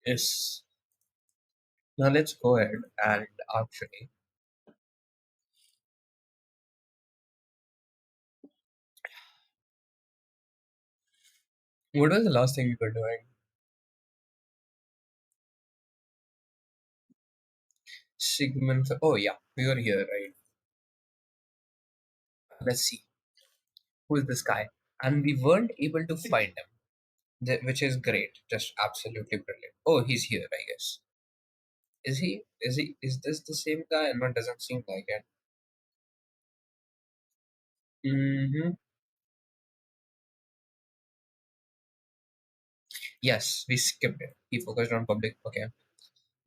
is now let's go ahead and actually what was the last thing we were doing? Sigmund, oh yeah, we were here, right? Let's see who is this guy, and we weren't able to find him, which is great, just absolutely brilliant. Oh, he's here, I guess. Is this the same guy? No, it doesn't seem like it. Mm-hmm. Yes, we skipped it. He focused on public. Okay.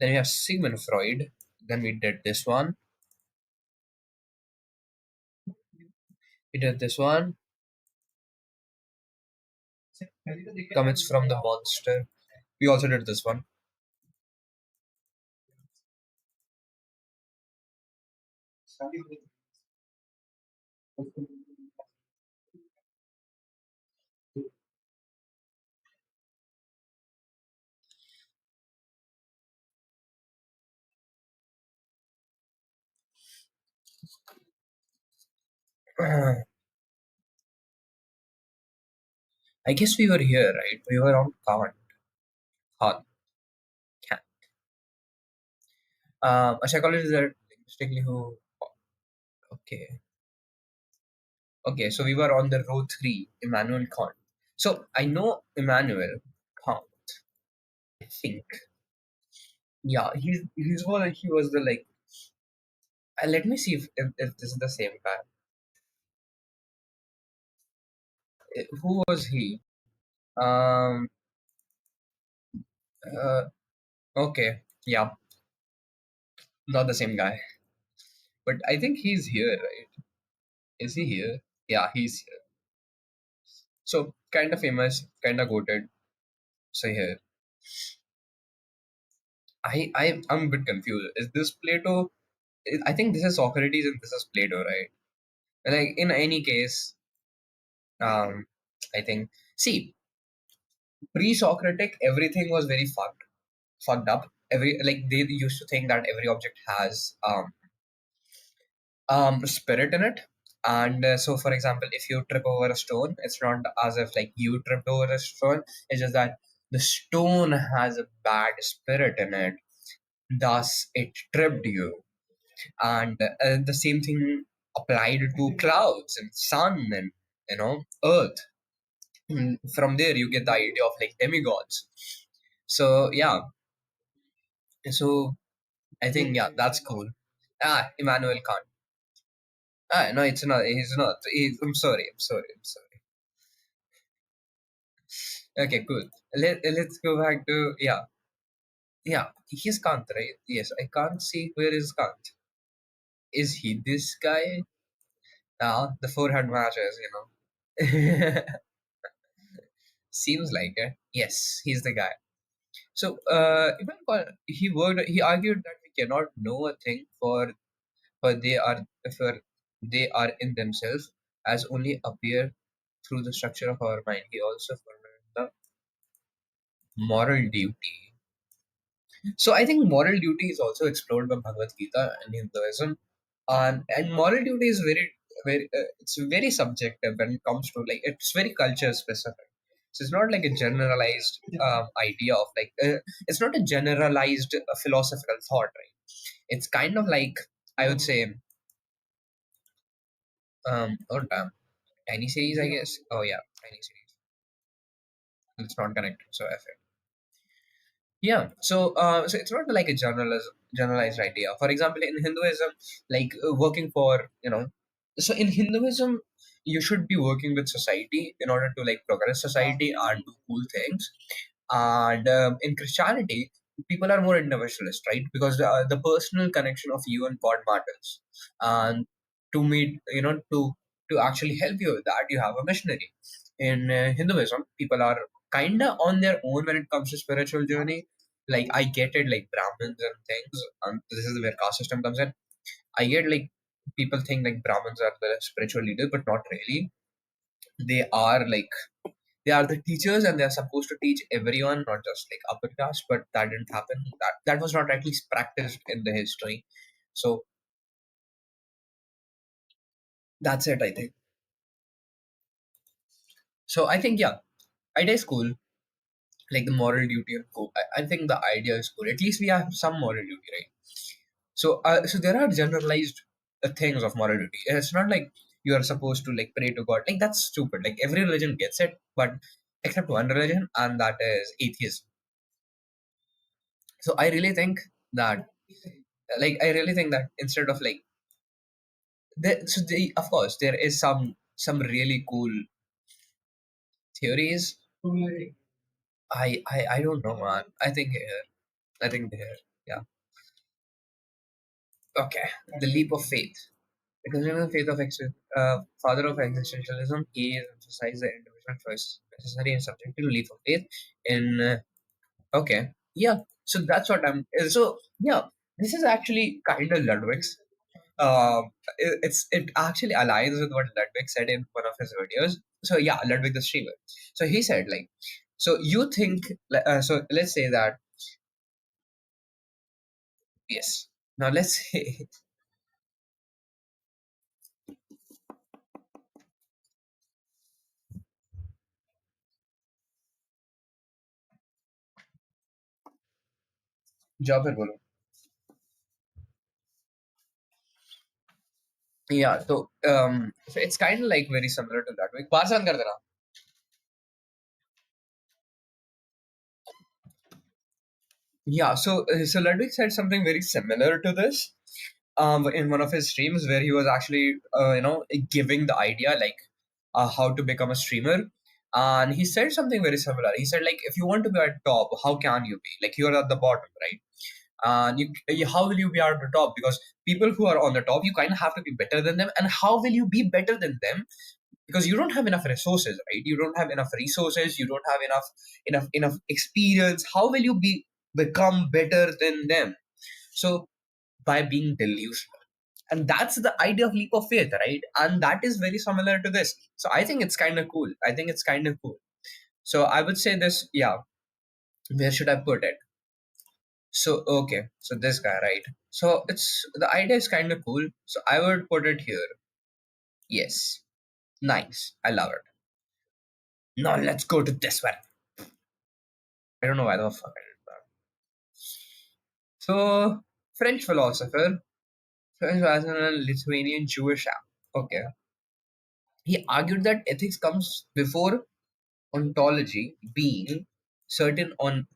Then we have Sigmund Freud. Then we did this one. We did this one. Commits from the monster. We also did this one. I guess we were here, right? We were on Kant. Kant. Kant. A psychologist that linguistically who. Okay. Okay, so we were on the row three, Immanuel Kant. So I know Immanuel Kant. I think. Yeah, he was the like. Let me see if this is the same guy. Who was he? Um. Uh. Okay. Yeah, not the same guy. But I think he's here, right? Is he here? Yeah, he's here. So kind of famous, kind of goated. So here, I'm a bit confused. Is this Plato? I think this is Socrates and this is Plato, right? Like in any case, um, I think see pre-Socratic everything was very fucked up. Every like they used to think that every object has spirit in it. And so for example, if you trip over a stone, it's not as if like you tripped over a stone. It's just that the stone has a bad spirit in it, thus it tripped you. And the same thing applied to clouds and sun and earth. From there you get the idea of like demigods. So yeah, so I think yeah, that's cool. Immanuel Kant. No, it's not. He's not. I'm sorry. I'm sorry. I'm sorry. Okay, cool. Let's go back to yeah. He's Kant, right? Yes, I can't see where is Kant. Is he this guy? The forehead matches, Seems like it. Yes, he's the guy. So, he argued that we cannot know a thing for they are in themselves as only appear through the structure of our mind. He also formulated the moral duty. So I think moral duty is also explored by Bhagavad Gita and Hinduism, and moral duty is very it's very subjective when it comes to like it's very culture specific. So it's not like a generalized idea of like it's not a generalized philosophical thought, right? It's kind of like I would say oh damn, tiny series I guess. Oh yeah, tiny series. It's not connected, so F it. Yeah, so it's not like a generalized idea. For example, in Hinduism, like working for so in Hinduism, you should be working with society in order to like progress society and do cool things. And in Christianity, people are more individualist, right? Because the personal connection of you and God matters. And to meet, to actually help you with that, you have a missionary. In Hinduism, people are kind of on their own when it comes to spiritual journey. Like I get it, like Brahmins and things, and this is where caste system comes in. I get like people think like Brahmins are the spiritual leaders, but not really. They are like they are the teachers and they are supposed to teach everyone, not just like upper caste, but that didn't happen. That was not at least practiced in the history. So that's it, I think. So I think yeah, idea is cool. Like the moral duty and cool. I think the idea is cool. At least we have some moral duty, right? So there are generalized things of moral duty. It's not like you are supposed to like pray to God. Like that's stupid. Like every religion gets it, but except one religion, and that is atheism. So I really think that, I really think that instead of like, of course there is some really cool theories. I don't know, man. I think here, yeah. Okay, the leap of faith. The conservative faith of father of existentialism, he emphasized the individual choice necessary and subject to leap of faith in okay, yeah. So that's what I'm. So yeah, this is actually kind of Ludwig's. It actually aligns with what Ludwig said in one of his videos. So yeah, Ludwig the streamer. So he said like, so you think so let's say that yes. Now let's say job है बोलो. Yeah, so it's kind of like very similar to Ludwig. बाहर से बंद कर देना. Yeah, so Ludwig said something very similar to this in one of his streams where he was actually giving the idea like how to become a streamer, and he said something very similar. He said like if you want to be at top, how can you be? Like you're at the bottom, right? And how will you be at the top? Because people who are on the top, you kind of have to be better than them. And how will you be better than them? Because you don't have enough resources, right? You don't have enough resources. You don't have enough experience. How will you become better than them? So by being delusional. And that's the idea of leap of faith, right? And that is very similar to this. So I think it's kind of cool. I think it's kind of cool. So I would say this, yeah. Where should I put it? So okay, so this guy, right? So it's the idea is kind of cool. So I would put it here. Yes, nice. I love it. Now let's go to this one. I don't know why the fuck I did that. So French philosopher, French philosopher, Lithuanian Jewish. Okay, he argued that ethics comes before ontology, being certain on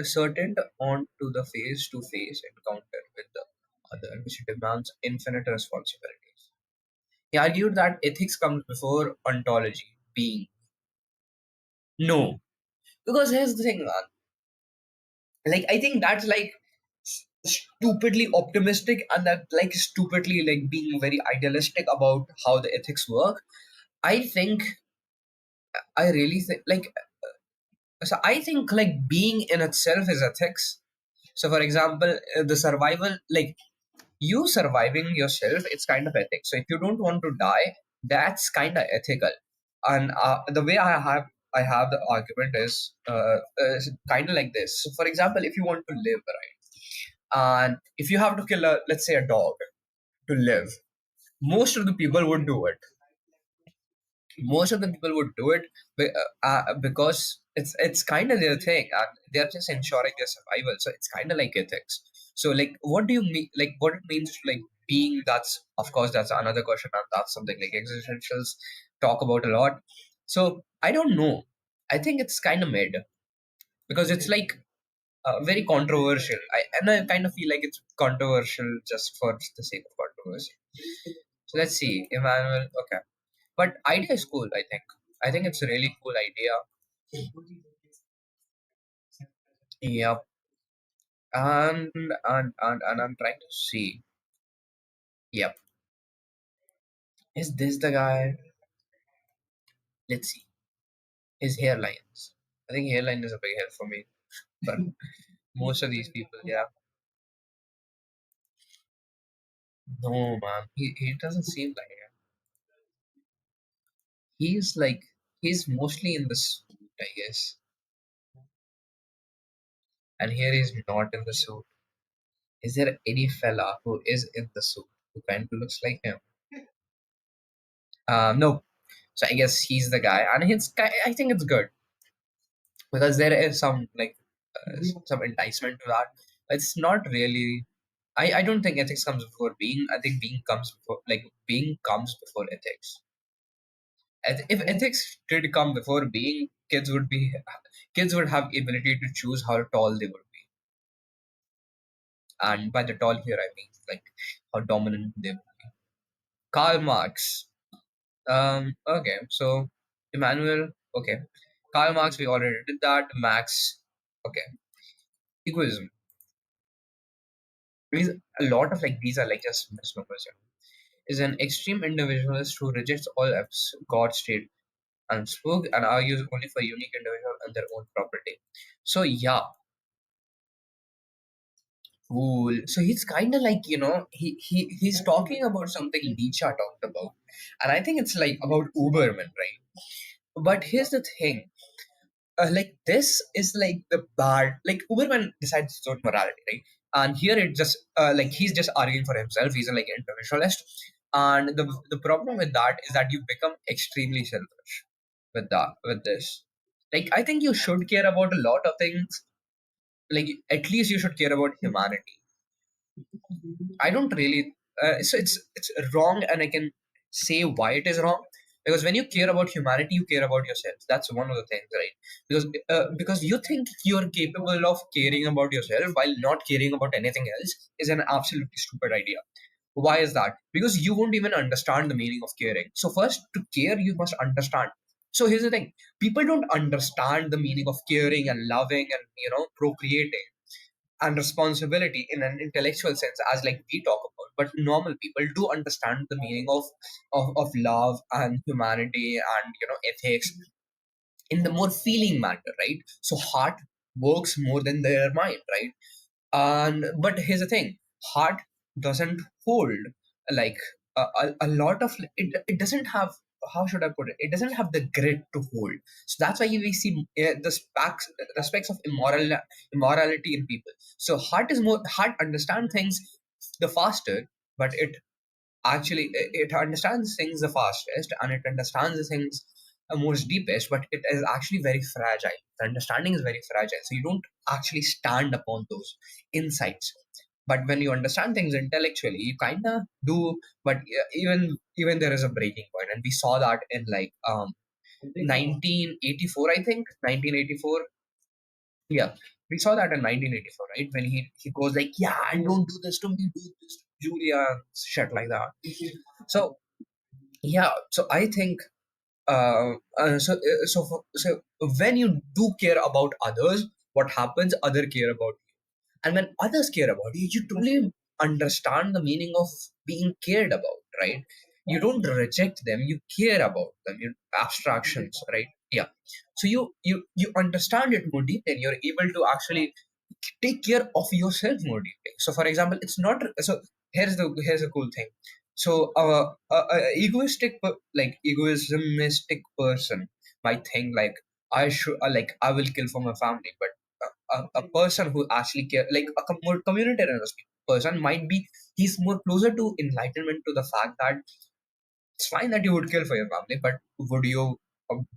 certain on to the face-to-face encounter with the other, which demands infinite responsibilities. He argued that ethics comes before ontology, being. No, because here's the thing, man. Like I think that's like stupidly optimistic, and that like stupidly like being very idealistic about how the ethics work. I think I really think like so I think like being in itself is ethics. So for example, the survival like you surviving yourself, it's kind of ethics. So if you don't want to die, that's kind of ethical. And the way I have the argument is kind of like this. So for example, if you want to live, right, and if you have to kill a let's say a dog to live, most of the people would do it. Most of the people would do it because it's kind of their thing, and they're just ensuring their survival. So it's kind of like ethics. So like what do you mean, like what it means to like being, that's of course that's another question, and that's something like existentials talk about a lot. So I don't know, I think it's kind of made because it's like very controversial. I kind of feel like it's controversial just for the sake of controversy. So let's see, Emmanuel. Okay, but idea is cool. I think it's a really cool idea. Yeah, and I'm trying to see. Yep, is this the guy? Let's see his hairlines. I think hairline is a big help for me, but most of these people, yeah, no man, he doesn't seem like it. He's like he's mostly in the suit, I guess, and here he's not in the suit. Is there any fella who is in the suit who kind of looks like him? No. So I guess he's the guy, and I think it's good because there is some like some enticement to that. It's not really. I don't think ethics comes before being. I think being comes before being comes before ethics. If ethics did come before being, kids would have ability to choose how tall they would be, and by the tall here I mean like how dominant they would be. Karl Marx. Okay, so Emmanuel. Okay, Karl Marx. We already did that. Max. Okay, egoism. These a lot of like these are like just misnomers. is an extreme individualist who rejects all God state and spoke and argues only for unique individual and their own property. So yeah, cool. So he's kind of like, he's talking about something Nietzsche talked about, and I think it's like about Uberman, right? But here's the thing. Like this is like the bad, like Uberman decides his own morality, right? And here it just like he's just arguing for himself. He's a, like individualist, and the problem with that is that you become extremely selfish with this. Like I think you should care about a lot of things. Like at least you should care about humanity. I don't really. So it's wrong, and I can say why it is wrong. Because when you care about humanity, you care about yourself. That's one of the things, right? Because you think you're capable of caring about yourself while not caring about anything else is an absolutely stupid idea. Why is that? Because you won't even understand the meaning of caring. So first, to care, you must understand. So here's the thing: people don't understand the meaning of caring and loving and procreating and responsibility in an intellectual sense as like we talk about, but normal people do understand the meaning of love and humanity and ethics in the more feeling matter, right? So heart works more than their mind, right? And but here's the thing: heart doesn't hold like a lot of it doesn't have, how should I put it, it doesn't have the grit to hold. So that's why we see the specs of immorality in people. So heart understand things the faster, but it understands things the fastest and it understands the things most deepest, but it is actually very fragile. The understanding is very fragile, so you don't actually stand upon those insights. But when you understand things intellectually, you kind of do. But even there is a breaking point, and we saw that in like 1984, I think 1984. Yeah, we saw that in 1984, right? When he goes like, "Yeah, and don't do this to me, do this to Julia," and shit like that. So yeah, so I think so when you do care about others, what happens? Other care about you, and when others care about you, you truly understand the meaning of being cared about, right? You don't reject them; you care about them. You abstractions, right? Yeah. So you understand it more deeply, and you're able to actually take care of yourself more deeply. So, for example, it's not so. Here's a cool thing. So, like egoistic person might think like I will kill for my family, but a person who actually care, like a more communitarian person, might be he's more closer to enlightenment to the fact that it's fine that you would kill for your family, but would you um,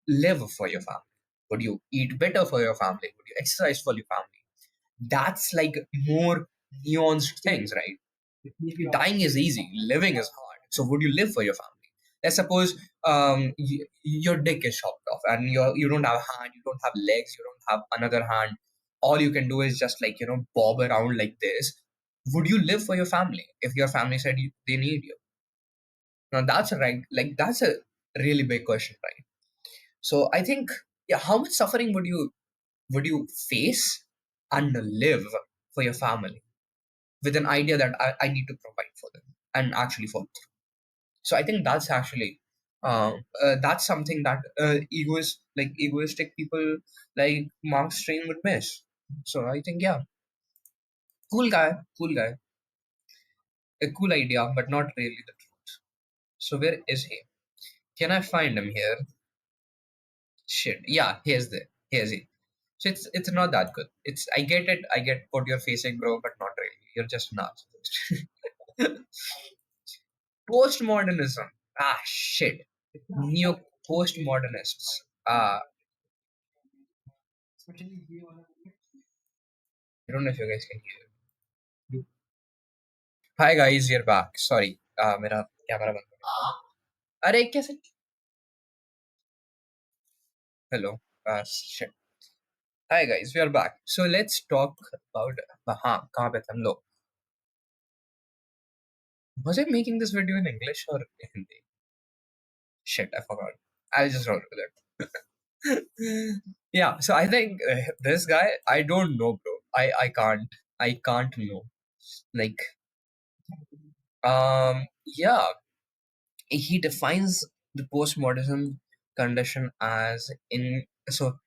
live for your family? Would you eat better for your family? Would you exercise for your family? That's like more nuanced things, right? Dying is easy, living is hard. So would you live for your family? Let's suppose your dick is chopped off and you don't have a hand, you don't have legs, you don't have another hand. All you can do is just like bob around like this. Would you live for your family if your family said they need you? Now that's a right, like that's a really big question, right? So I think, yeah, how much suffering would you face and live for your family with an idea that I need to provide for them and actually follow through. So I think that's actually that's something that egoistic people like Mark Twain would miss. So I think, yeah, cool guy, a cool idea, but not really the truth. So where is he? Can I find him here? Shit. Yeah, here's he. So it's not that good. It's I get what you're facing, bro, but not really. You're just not. Postmodernism. Ah, shit. Neo postmodernists. I don't know if you guys can hear. Hi guys, you're back. Sorry, मेरा camera बंद हो गया. अरे कैसे? Hello. Shit. Hi guys, we are back. So let's talk about. हाँ, कहाँ पे थे हम लोग? Was I making this video in English or Hindi? Shit, I forgot. I'll just roll with it. Yeah, so I think this guy, I don't know, bro. I can't know. Like Yeah, he defines the postmodern condition as in. So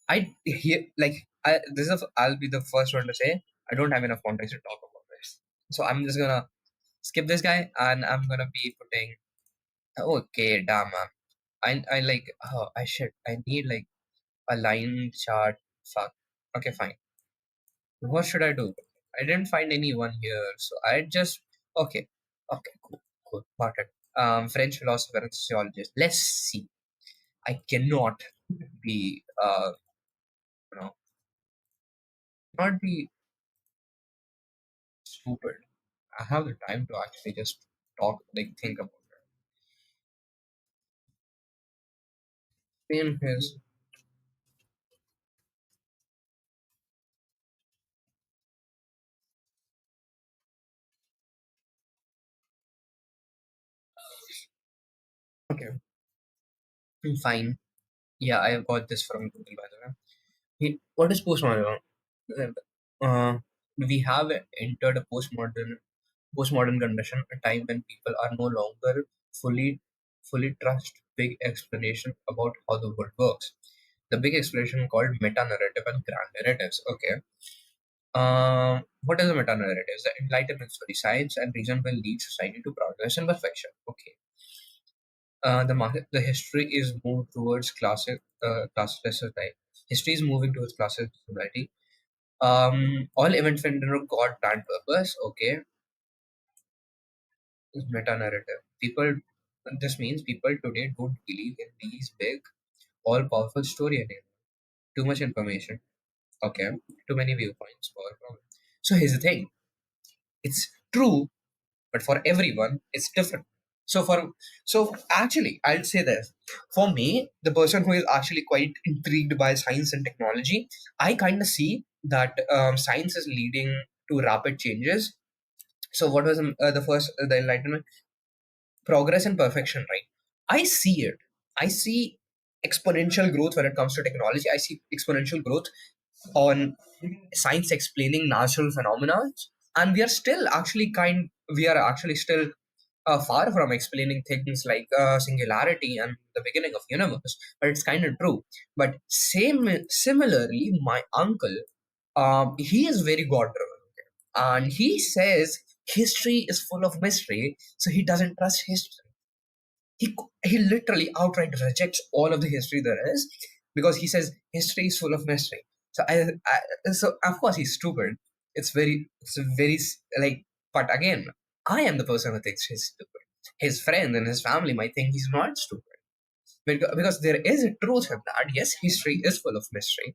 I hear like this is I'll be the first one to say I don't have enough context to talk about this. So I'm just gonna skip this guy and I'm gonna be putting okay, damn man. I like oh I should I need like a line chart. Fuck. Okay, fine. What should I do? I didn't find anyone here, so I just okay. Okay, cool, cool, got it. French philosopher and sociologist. Let's see. I cannot be you know not be stupid. I have the time to actually just talk, like think about it. In his okay, fine. Yeah, I got this from Google by the way. What is postmodern? Uh, we have entered a postmodern condition, a time when people are no longer fully fully trust big explanation about how the world works. The big explanation called meta narrative and grand narratives. Okay. What is a meta narrative? The Enlightenment story, science and reason will lead society to progress and perfection. Okay. The history is moved towards classless society. History is moving towards classless society. All events in God planned purpose. Okay, is meta narrative. This means people today don't believe in these big, all powerful story anymore. Too much information. Okay, too many viewpoints. Power problem. So here's the thing. It's true, but for everyone, it's different. So for so actually, I'll say this. For me, the person who is actually quite intrigued by science and technology, I kind of see that science is leading to rapid changes. So what was the first the Enlightenment? Progress and perfection, right? I see it. I see exponential growth when it comes to technology. I see exponential growth on science explaining natural phenomena, and we are actually still far from explaining things like singularity and the beginning of universe, but it's kind of true. But similarly, my uncle, he is very god driven, and he says history is full of mystery, so he doesn't trust history. He literally outright rejects all of the history there is because he says history is full of mystery. So of course he's stupid. Like, but again, I am the person who thinks he's stupid. His friends and his family might think he's not stupid because there is a truth in that. Yes, history is full of mystery,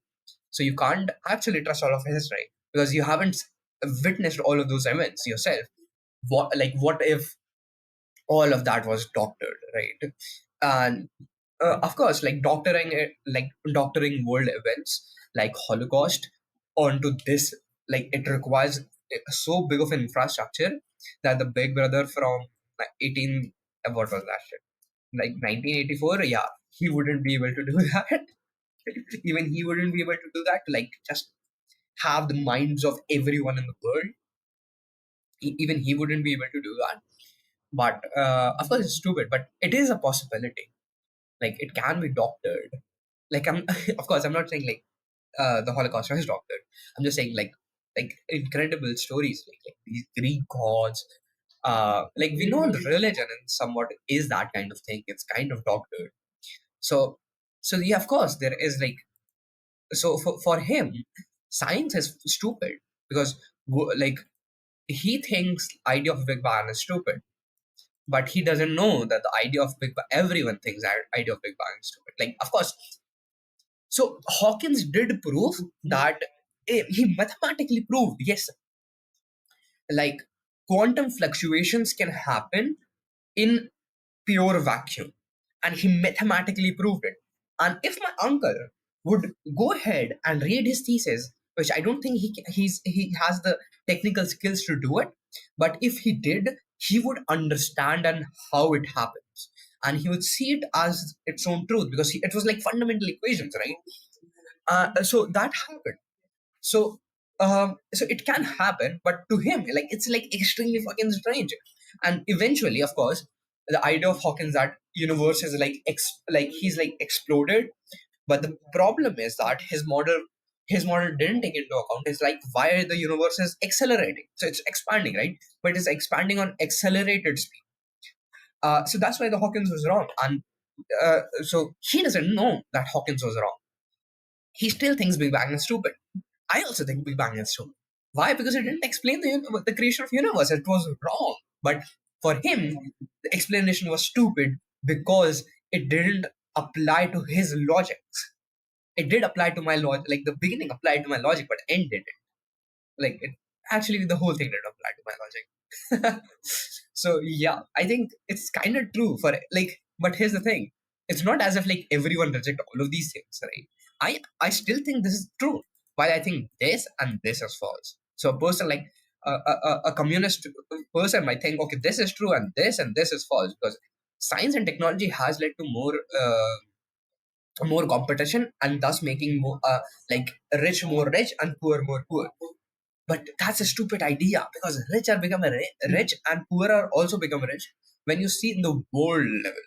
so you can't actually trust all of history because you haven't witnessed all of those events yourself. What if all of that was doctored, right? And of course, like doctoring world events like Holocaust onto this, like it requires so big of an infrastructure that the Big Brother from like 18, what was that shit? Like 1984, yeah, he wouldn't be able to do that. Even he wouldn't be able to do that. Like just have the minds of everyone in the world. Even he wouldn't be able to do that. But of course, it's stupid. But it is a possibility. Like it can be doctored. Like I'm, of course, I'm not saying like the Holocaust was doctored. I'm just saying like incredible stories like these Greek gods. Like we know the religion and somewhat is that kind of thing. It's kind of doctored. So so yeah, of course there is like so for him, science is stupid because like he thinks idea of Big Bang is stupid, but he doesn't know that the idea of Big Bang, everyone thinks that idea of Big Bang is stupid. Like, of course, so Hawkins did prove that he mathematically proved, yes, like quantum fluctuations can happen in pure vacuum. And he mathematically proved it. And if my uncle would go ahead and read his thesis, which I don't think he has the technical skills to do it, but if he did, he would understand and how it happens, and he would see it as its own truth because it was like fundamental equations, right? So that happened. So so it can happen, but to him, like it's like extremely fucking strange. And eventually, of course, the idea of Hawkins that universe is like like he's like exploded. But the problem is that his model didn't take into account is like why the universe is accelerating. So it's expanding, right? But it's expanding on accelerated speed. So that's why the Hawkins was wrong. And so he doesn't know that Hawkins was wrong. He still thinks Big Bang is stupid. I also think Big Bang is stupid. Why? Because it didn't explain the creation of universe. It was wrong. But for him, the explanation was stupid because it didn't apply to his logics. It did apply to my logic, like the beginning applied to my logic, but end didn't. Like it actually the whole thing didn't apply to my logic. So yeah, I think it's kind of true for like, but here's the thing: it's not as if like everyone reject all of these things, right? I still think this is true, while I think this and this is false. So a person like a communist person might think, okay, this is true and this is false because science and technology has led to more competition and thus making more like rich more rich and poor more poor. But that's a stupid idea because rich are becoming rich and poor are also becoming rich when you see in the world level.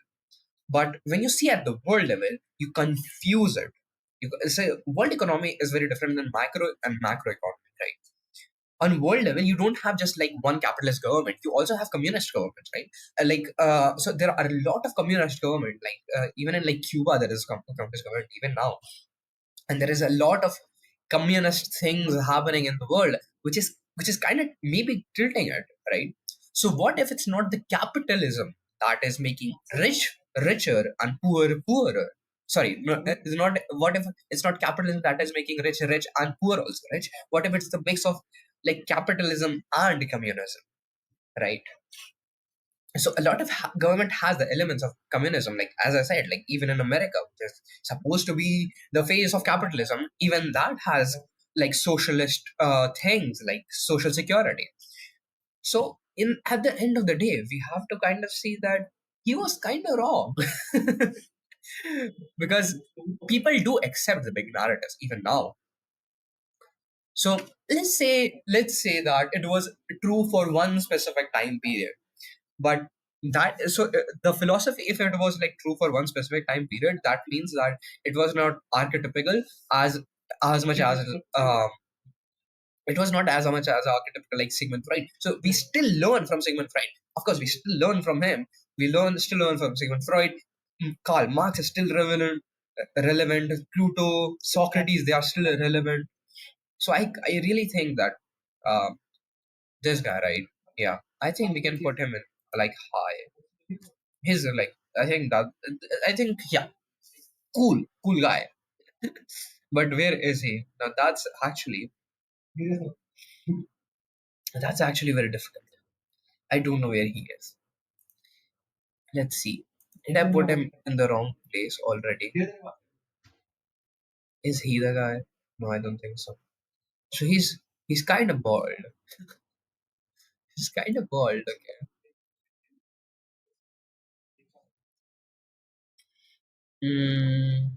But when you see at the world level, you confuse it. You say world economy is very different than micro and macro economy, right? On world level, you don't have just like one capitalist government. You also have communist governments, right? So there are a lot of communist government, like even in like Cuba, there is communist government even now, and there is a lot of communist things happening in the world which is kind of maybe tilting it, right? So what if it's not the capitalism that is making rich richer and poor poorer? Sorry, no, it's not. What if it's not capitalism that is making rich rich and poor also rich? What if it's the mix of like capitalism and communism, right? So a lot of government has the elements of communism, like as I said, like even in America, which is supposed to be the face of capitalism, even that has like socialist things like social security. So in at the end of the day, we have to kind of see that he was kind of wrong. Because people do accept the big narratives even now. So let's say that it was true for one specific time period. But the philosophy, if it was like true for one specific time period, that means that it was not archetypical as much as it was not as much as archetypical like Sigmund Freud. So we still learn from Sigmund Freud. Of course, we still learn from him. We still learn from Sigmund Freud. Karl Marx is still relevant. Pluto, Socrates, they are still relevant. So I really think that um, this guy, right? Yeah, I think we can put him in like high. He's like, I think yeah, cool guy. But where is he now? That's actually very difficult. I don't know where he is. Let's see. Did I put him in the wrong place already? Is he the guy? No, I don't think so. So he's kind of bald. He's kind of bald. Okay. Mm,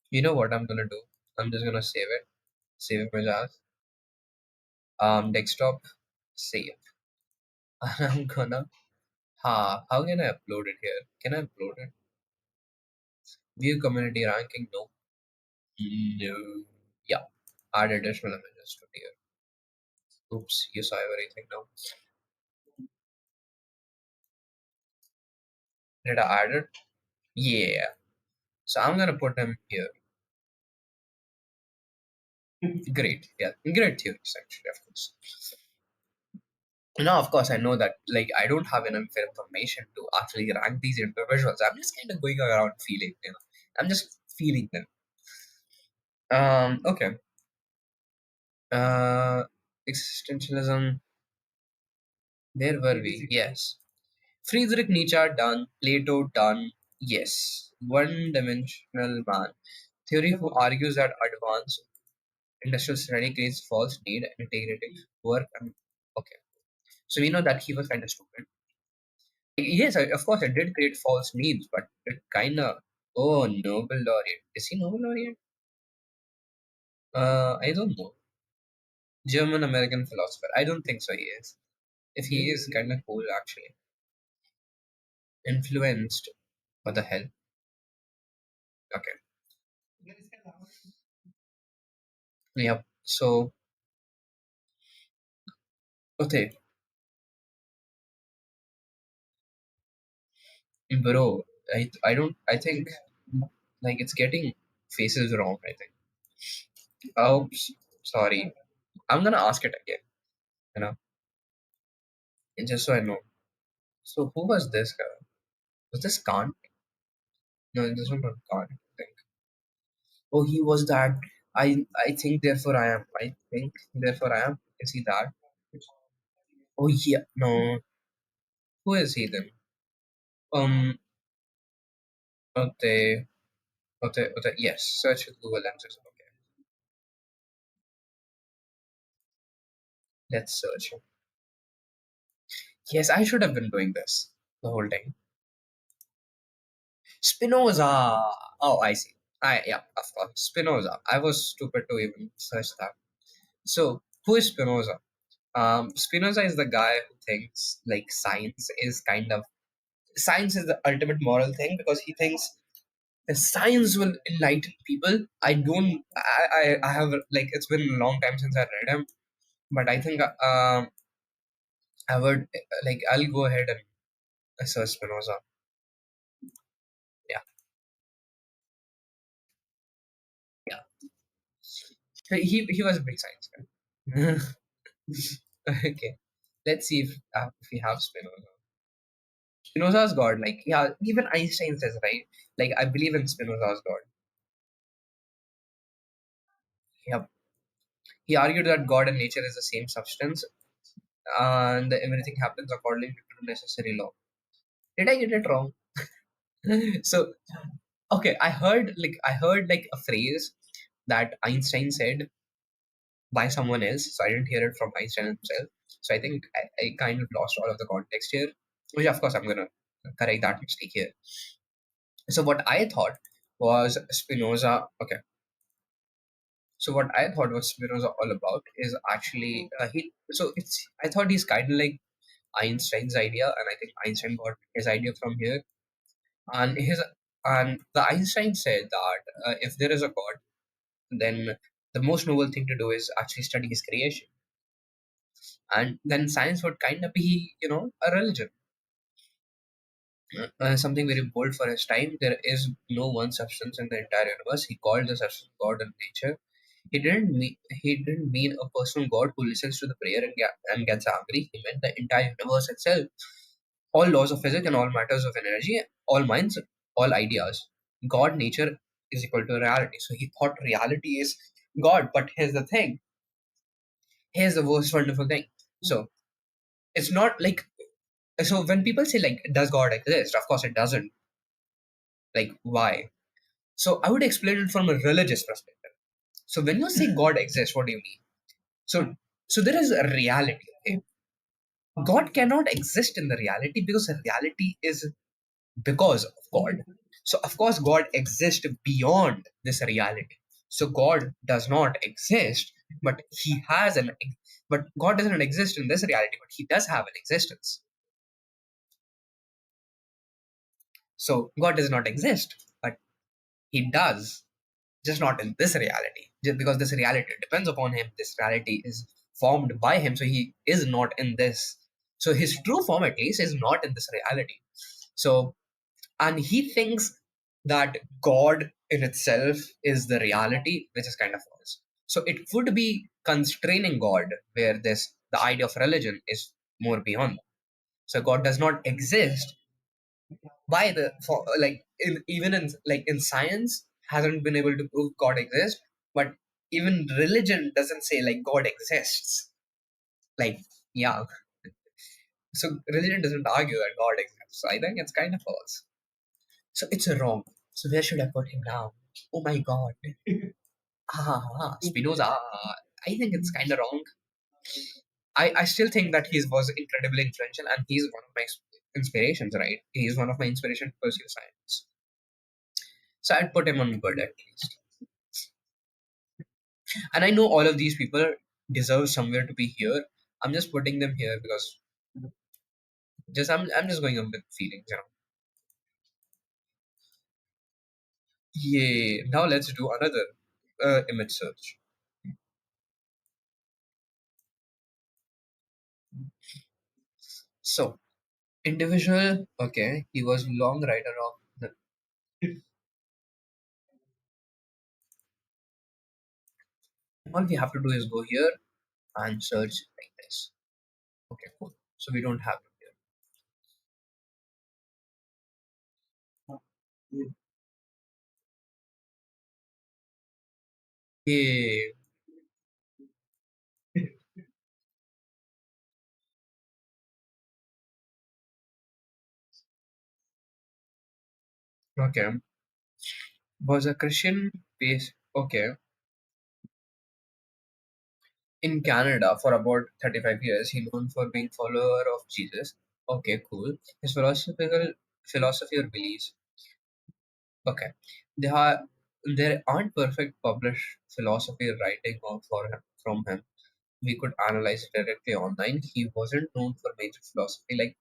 you know what I'm gonna do? I'm just gonna save it. Save it with us. Desktop. Save. And I'm gonna. How can I upload it here? Can I upload it? View community ranking? No. No. Yeah. Add additional images to tier. Oops. You saw everything now. Did I add it? Yeah. So I'm gonna put him here. Great. Yeah. Great theories actually, of course. Now, of course, I know that like I don't have enough information to actually rank these individuals. I'm just kind of going around feeling, I'm just feeling them. Okay. Uh, existentialism. Where were we? Yes. Friedrich Nietzsche done. Plato done. Yes. One-dimensional man. Theory who argues that advanced industrial society creates false need, integrity, work, and okay. So we know that he was kind of stupid. Yes, of course, it did create false needs, but it kind of. Oh, Nobel laureate. Is he Nobel laureate? I don't know. German American philosopher. I don't think so. He is. If he is, kind of cool actually. Influenced. What the hell? Okay. Yep. So, okay, bro. I don't. I think like it's getting faces wrong. I think. Oops. Sorry. I'm gonna ask it again. You know, and just so I know. So who was this guy? Was this Kant? No, this was not Kant. I think. Oh, he was that. I think therefore I am. I think therefore I am. Is he that? Oh yeah. No. Who is he then? Um. Okay. Okay. Okay. Yes. Search with Google Answers. Okay. Let's search. Yes, I should have been doing this the whole time. Spinoza. Oh, I see. I yeah, of course. Spinoza. I was stupid to even search that. So, who is Spinoza? Spinoza is the guy who thinks like science is the ultimate moral thing because he thinks that science will enlighten people. I don't. I have like it's been a long time since I read him, but I think I would like I'll go ahead and search Spinoza. Yeah, yeah. He was a big science guy. Okay, let's see if we have Spinoza. Spinoza's God, like yeah, even Einstein says right. Like I believe in Spinoza's God. Yep. He argued that God and nature is the same substance, and everything happens according to necessary law. Did I get it wrong? So okay, I heard like a phrase that Einstein said by someone else. So I didn't hear it from Einstein himself. So I think I kind of lost all of the context here. Which of course I'm gonna correct that mistake here. So what I thought was Spinoza. Okay, so what I thought was Spinoza all about is actually he. So it's I thought he's kind of like Einstein's idea, and I think Einstein got his idea from here. And his and the Einstein said that if there is a God, then the most noble thing to do is actually study his creation, and then science would kind of be a religion, something very bold for his time. There is no one substance in the entire universe. He called the substance God and nature. He didn't mean a personal God who listens to the prayer and gets angry. He meant the entire universe itself, all laws of physics and all matters of energy, all minds, all ideas. God, nature is equal to reality. So he thought reality is God. But here's the thing. Here's the most wonderful thing. So it's not like so when people say like does God exist? Of course it doesn't. Like why? So I would explain it from a religious perspective. So when you say God exists, what do you mean? So so there is a reality. Okay? God cannot exist in the reality because the reality is because of God. So of course God exists beyond this reality. So God does not exist, but he has an but God doesn't exist in this reality, but he does have an existence. So God does not exist, but he does, just not in this reality. Just because this reality depends upon him, this reality is formed by him, so he is not in this. So his true form at least is not in this reality. So and he thinks that God in itself is the reality, which is kind of false. So it would be constraining God, where this the idea of religion is more beyond that. So God does not exist by the for like in even in like in science hasn't been able to prove God exists, but even religion doesn't say like God exists. Like yeah, so religion doesn't argue that God exists. So I think it's kind of false. So it's wrong. So where should I put him now? Oh my god. Spinoza. I think it's kind of wrong. I still think that he was incredibly influential and he's one of my inspirations, right? He's one of my inspiration to pursue science. So I'd put him on good at least. And I know all of these people. deserve somewhere to be here. I'm just putting them here because just I'm just going on with feelings, you know. Yay! Now let's do another image search. So individual, okay, he was long writer of the. All we have to do is go here and search like this. Okay, cool. So we don't have it here. Yay! Okay, was a Christian base. Okay, in Canada for about 35 years, he known for being follower of Jesus. Okay, cool. His philosophical philosophy or beliefs. Okay, there are there aren't perfect published philosophy writing for him from him. We could analyze it directly online. He wasn't known for major philosophy, like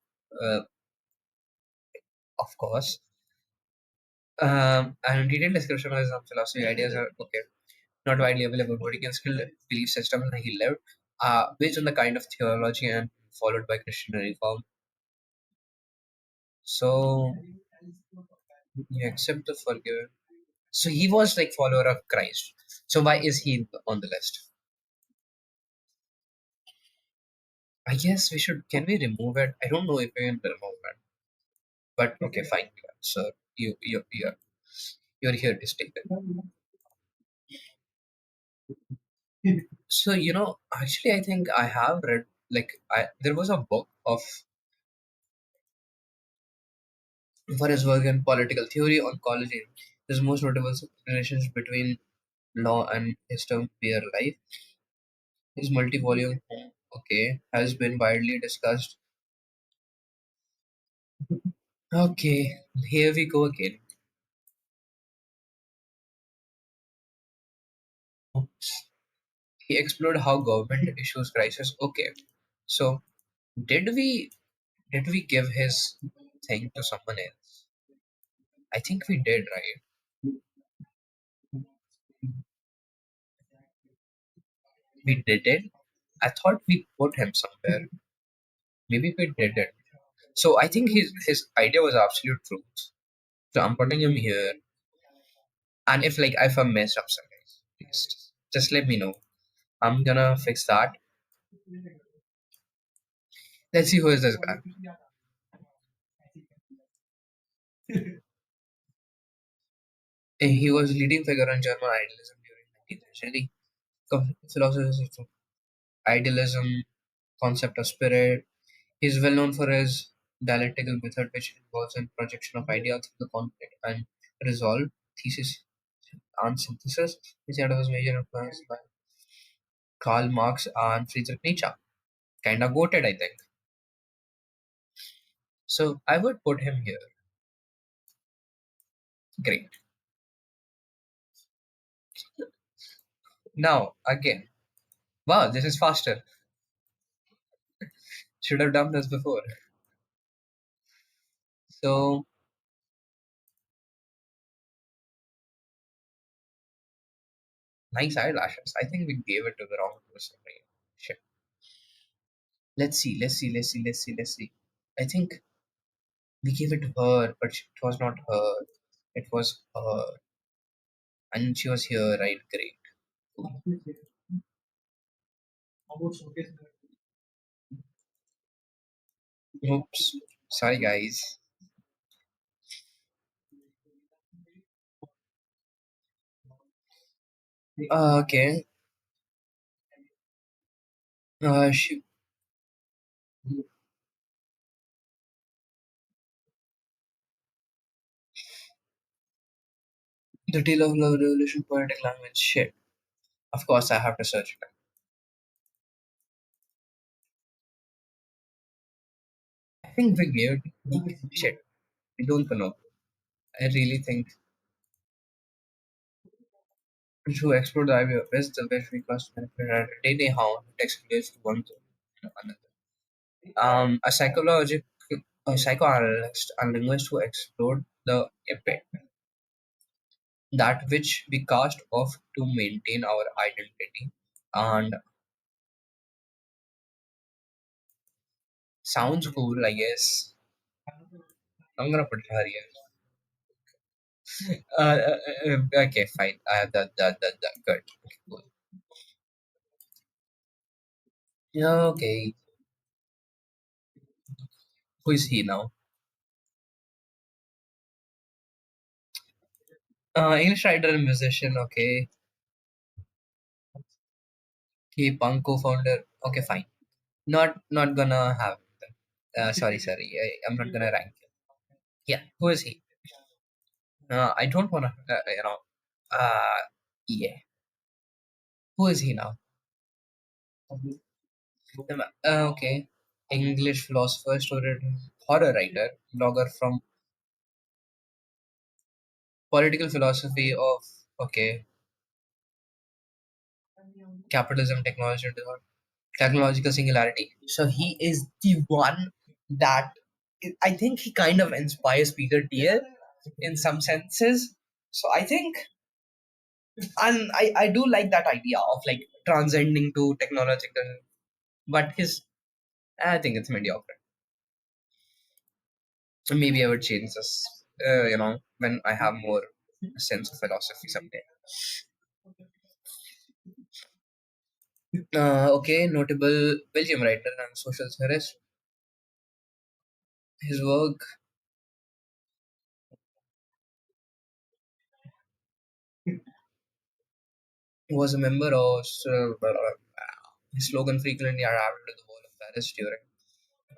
of course. And detailed description of his philosophy ideas are okay, not widely available, but he can still believe system that he lived, based on the kind of theology and followed by Christian reform. So you accept the forgiven. So he was like follower of Christ. So why is he on the list? I guess we should. Can we remove it? I don't know if we can remove it, but okay, fine. So you're here to stay. So actually, I think I have read like I there was a book of for his work in political theory on college. His most notable relations between law and his term queer life. His multi-volume, okay, has been widely discussed. Okay, here we go again. He explored how government issues crisis. Okay, so did we did we give his thing to someone else? I think we did, right? We did it. I thought we put him somewhere. Maybe we didn't. So I think his idea was absolute truth. So I'm putting him here. And if I messed up some guys, please just let me know. I'm gonna fix that. Let's see who is this guy. He was a leading figure in German idealism during 19th century. Philosophers of idealism, concept of spirit. He's well known for his dialectical method, which involves a projection of ideas through the conflict and resolve, thesis, and synthesis. His idea was major influence by Karl Marx and Friedrich Nietzsche. Kinda goated, I think. So I would put him here. Great. Now again. Wow, this is faster. Should have done this before. So nice eyelashes. I think we gave it to the wrong person. Right? Shit. Let's see. Let's see. Let's see. Let's see. Let's see. I think we gave it to her, but it was not her. It was her, and she was here. Right? Great. Oops. Sorry, guys. Okay. She, the Tale of Love Revolution poetic language. Shit. Of course, I have to search it. I think we gave it. Shit. I don't know. I really think to explore the idea of wisdom, which we must benefit daily how text relates to one to another. A a psychoanalyst and linguist who explored the epic, that which we cast off to maintain our identity, and sounds cool, I guess. I'm gonna put her here. Okay, fine. That. Good. Okay, cool. Yeah, okay. Who is he now? English writer and musician. Okay. He punk co-founder. Okay, fine. Not gonna have. Sorry. I'm not gonna rank him. Yeah. Who is he? I don't wanna. Uh, yeah. Who is he now? Okay. English philosopher, student, horror writer, blogger from political philosophy of, okay, capitalism, technology, technological singularity. So he is the one that I think he kind of inspires Peter Thiel in some senses. So I think, and I do like that idea of like transcending to technological, but his, I think it's mediocre. Maybe I would change this, when I have more sense of philosophy someday. Okay, notable Belgium writer and social theorist. His work was a member of his slogan frequently adapted to the whole of Paris during.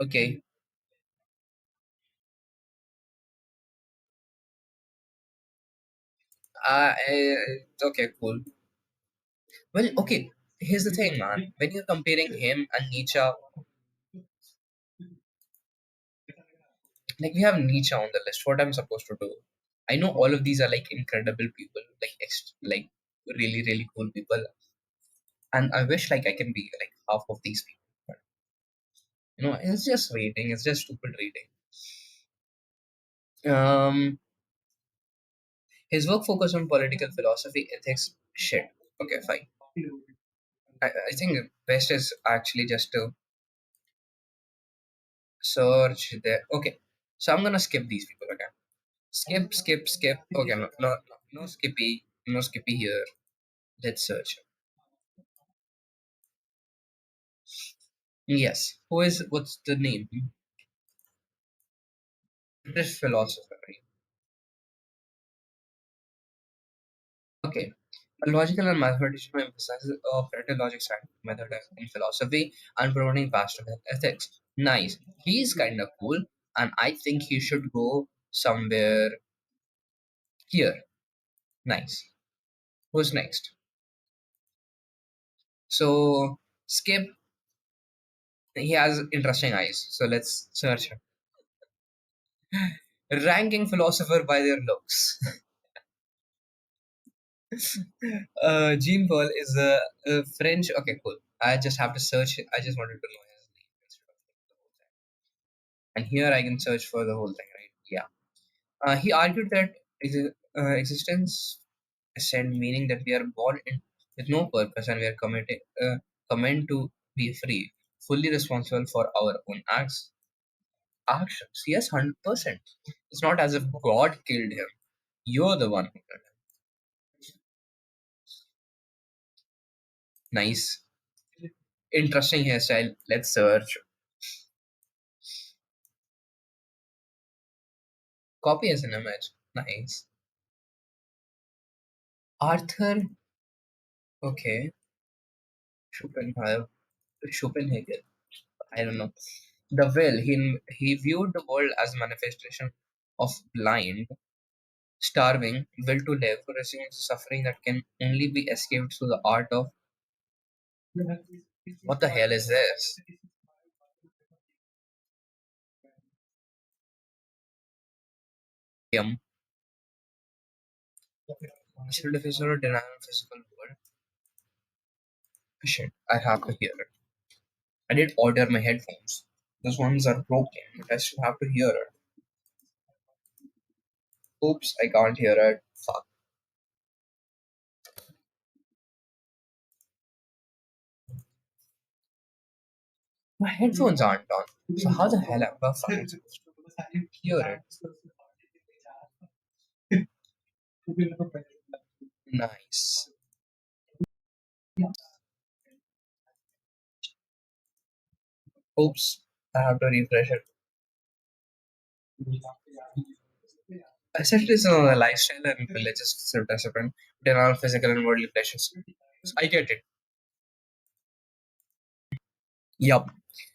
Okay, okay, cool. Well, okay. Here's the thing, man. When you're comparing him and Nietzsche, like we have Nietzsche on the list, what I'm supposed to do? I know all of these are like incredible people, like like really really cool people, and I wish like I can be like half of these people. But it's just reading. It's just stupid reading. Um, his work focused on political philosophy, ethics, shit. Okay, fine. I think best is actually just to search there. Okay, so I'm gonna skip these people. Okay, skip. Okay, no skippy, no skippy here. Let's search. Yes, what's the name? British philosopher. Right? Okay, a logical and mathematician who emphasizes a practical logic scientific method in philosophy and promoting pastoral ethics. Nice. He's kind of cool, and I think he should go somewhere here. Nice. Who's next? So Skip, he has interesting eyes. So let's search him. Ranking philosopher by their looks. Jean Paul is a French. Okay, cool. I just have to search it. I just wanted to know his name instead of the whole thing. And here I can search for the whole thing, right? Yeah. He argued that existence ascend, meaning that we are born with no purpose and we are command to be free, fully responsible for our own actions. Yes, 100%. It's not as if God killed him. You're the one who killed him. Nice. Interesting hairstyle. Let's search. Copy as an image. Nice. Arthur. Okay. Schopenhauer. Schopenhauer. I don't know. The will. He viewed the world as a manifestation of blind, starving will to live, receiving suffering that can only be escaped through the art of. What the hell is this? Should if it's not a denial of physical world, shit, I have to hear it. I did order my headphones. Those ones are broken, but I still have to hear it. Oops, I can't hear it. Fuck. My headphones aren't on. So how the hell am I fucking supposed to hear it? Nice. Oops, I have to refresh it. Essentially, it's a lifestyle and religious discipline, denial of physical and worldly pleasures. I get it. Yup.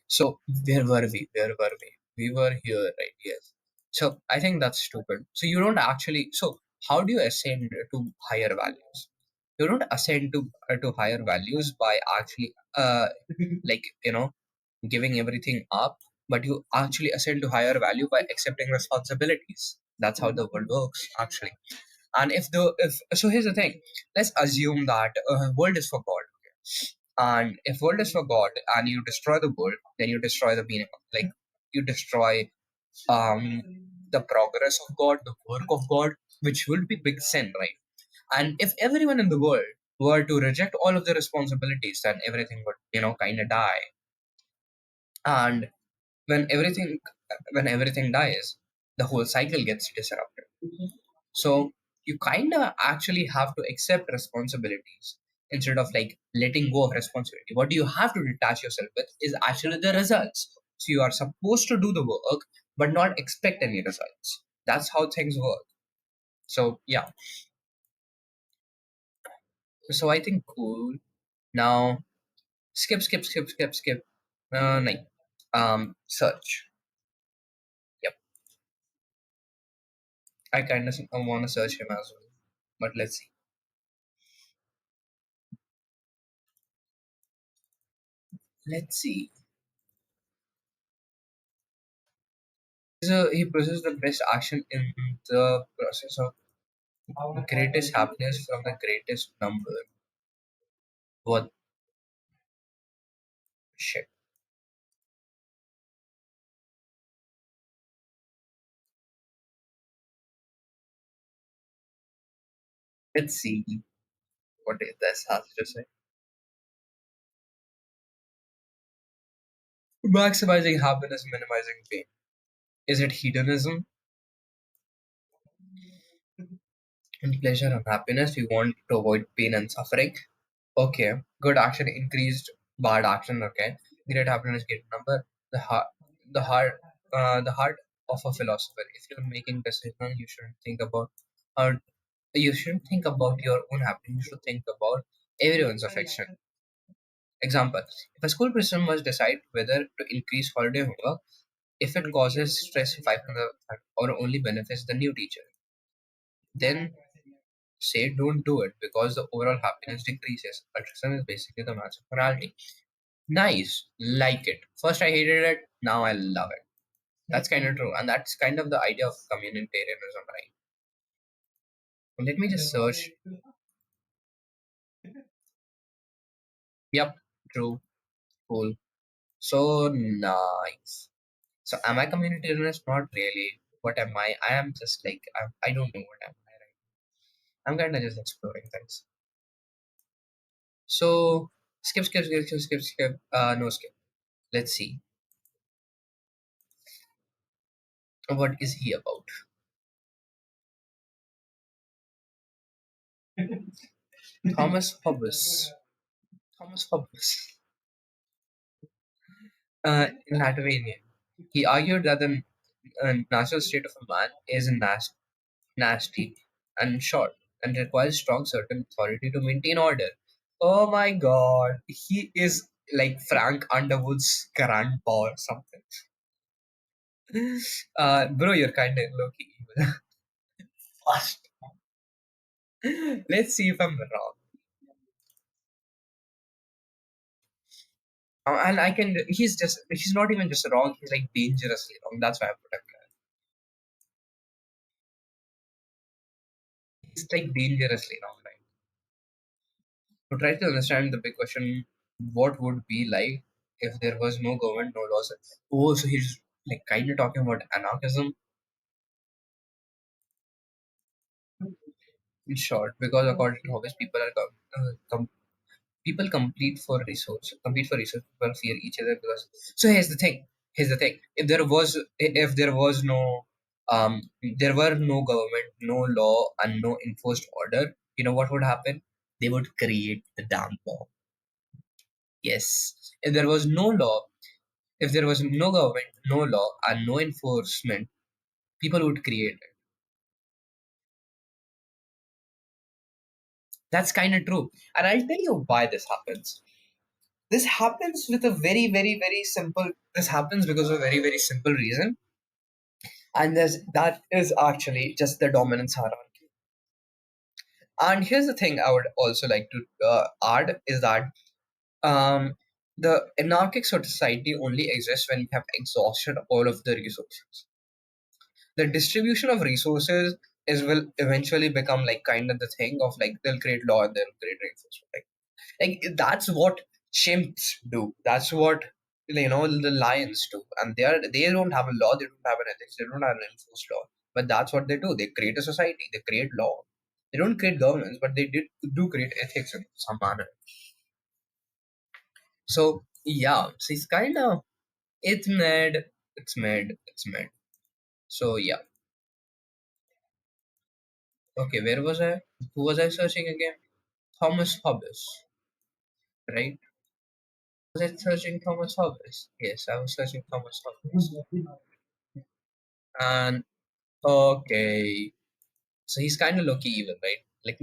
So where were we? Where were we? We were here, right? Yes. So I think that's stupid. So you don't actually. So how do you ascend to higher values? You don't ascend to higher values by actually like giving everything up, but you actually ascend to higher value by accepting responsibilities. That's how the world works, actually. And if so, here's the thing. Let's assume that world is for God. And if world is for God and you destroy the world, then you destroy the meaning. Like you destroy um the progress of God, the work of God, which would be big sin, right? And if everyone in the world were to reject all of the responsibilities, then everything would, kind of die. And when everything when everything dies, the whole cycle gets disrupted. So you kind of actually have to accept responsibilities instead of like letting go of responsibility. What you have to detach yourself with is actually the results. So you are supposed to do the work, but not expect any results. That's how things work. So yeah. So I think cool. Now skip. No. Search. Yep. I kind of want to search him as well. But let's see. Let's see. He possesses the best action in the process of greatest happiness from the greatest number. What shit? Let's see what this has to say. Maximizing happiness, minimizing pain. Is it hedonism and pleasure and happiness? We want to avoid pain and suffering. Okay. Good action increased bad action. Okay. Great happiness, great number. The heart, the heart of a philosopher. If you're making decision, how you shouldn't think about your own happiness. You should think about everyone's affection. Example: if a school principal must decide whether to increase holiday homework, if it causes stress 500 or only benefits the new teacher, then say don't do it because the overall happiness decreases. Altruism is basically the match of morality. Nice, like it. First I hated it, now I love it. That's kind of true, and that's kind of the idea of communitarianism, right? Let me just search. Yep, true, cool. So nice. So am I communitarianist? Not really. What am I? I am just like I don't know what am I. Right? I'm kind of just exploring things. So skip. No skip. Let's see. What is he about? Thomas Hobbes. Thomas Hobbes. In Lithuanian, he argued that the natural state of a man is nasty and short and requires strong certain authority to maintain order. Oh my god, he is like Frank Underwood's grandpa or something. Bro, you're kind of low key evil. Fast. Let's see if I'm wrong. And I can. He's not even just wrong. He's like dangerously wrong. That's why I put him It's like dangerously wrong, right? To try to understand the big question, what would be like if there was no government, no laws? Oh, so he's like kind of talking about anarchism in short, because according to Hobbes, people are people compete for resource. People fear each other because. So here's the thing. Here's the thing. If there was no there were no government, no law, and no enforced order, you know what would happen? They would create the damn law. Yes. If there was no law, if there was no government, no law, and no enforcement, people would create it. That's kind of true. And I'll tell you why this happens. This happens with a very, very, very simple. This happens because of a very, very simple reason, and that is actually just the dominance hierarchy. And here's the thing I would also like to add is that um, the anarchic society only exists when we have exhausted all of the resources. The distribution of resources is will eventually become like kind of the thing of like they'll create law and they'll create reinforcement. Like that's what chimps do. That's what the lions do, and they don't have a law, they don't have an ethics, they don't have an enforced law, but that's what they do. They create a society, they create law. They don't create governance, but they do create ethics in some manner. So yeah, so it's kind of it's mad. So yeah, okay, where was I? Who was I searching again? Thomas Hobbes, right? Was I searching Thomas Hobbes? Yes, I was searching Thomas Hobbes. And okay, so he's kind of low-key evil, right? Like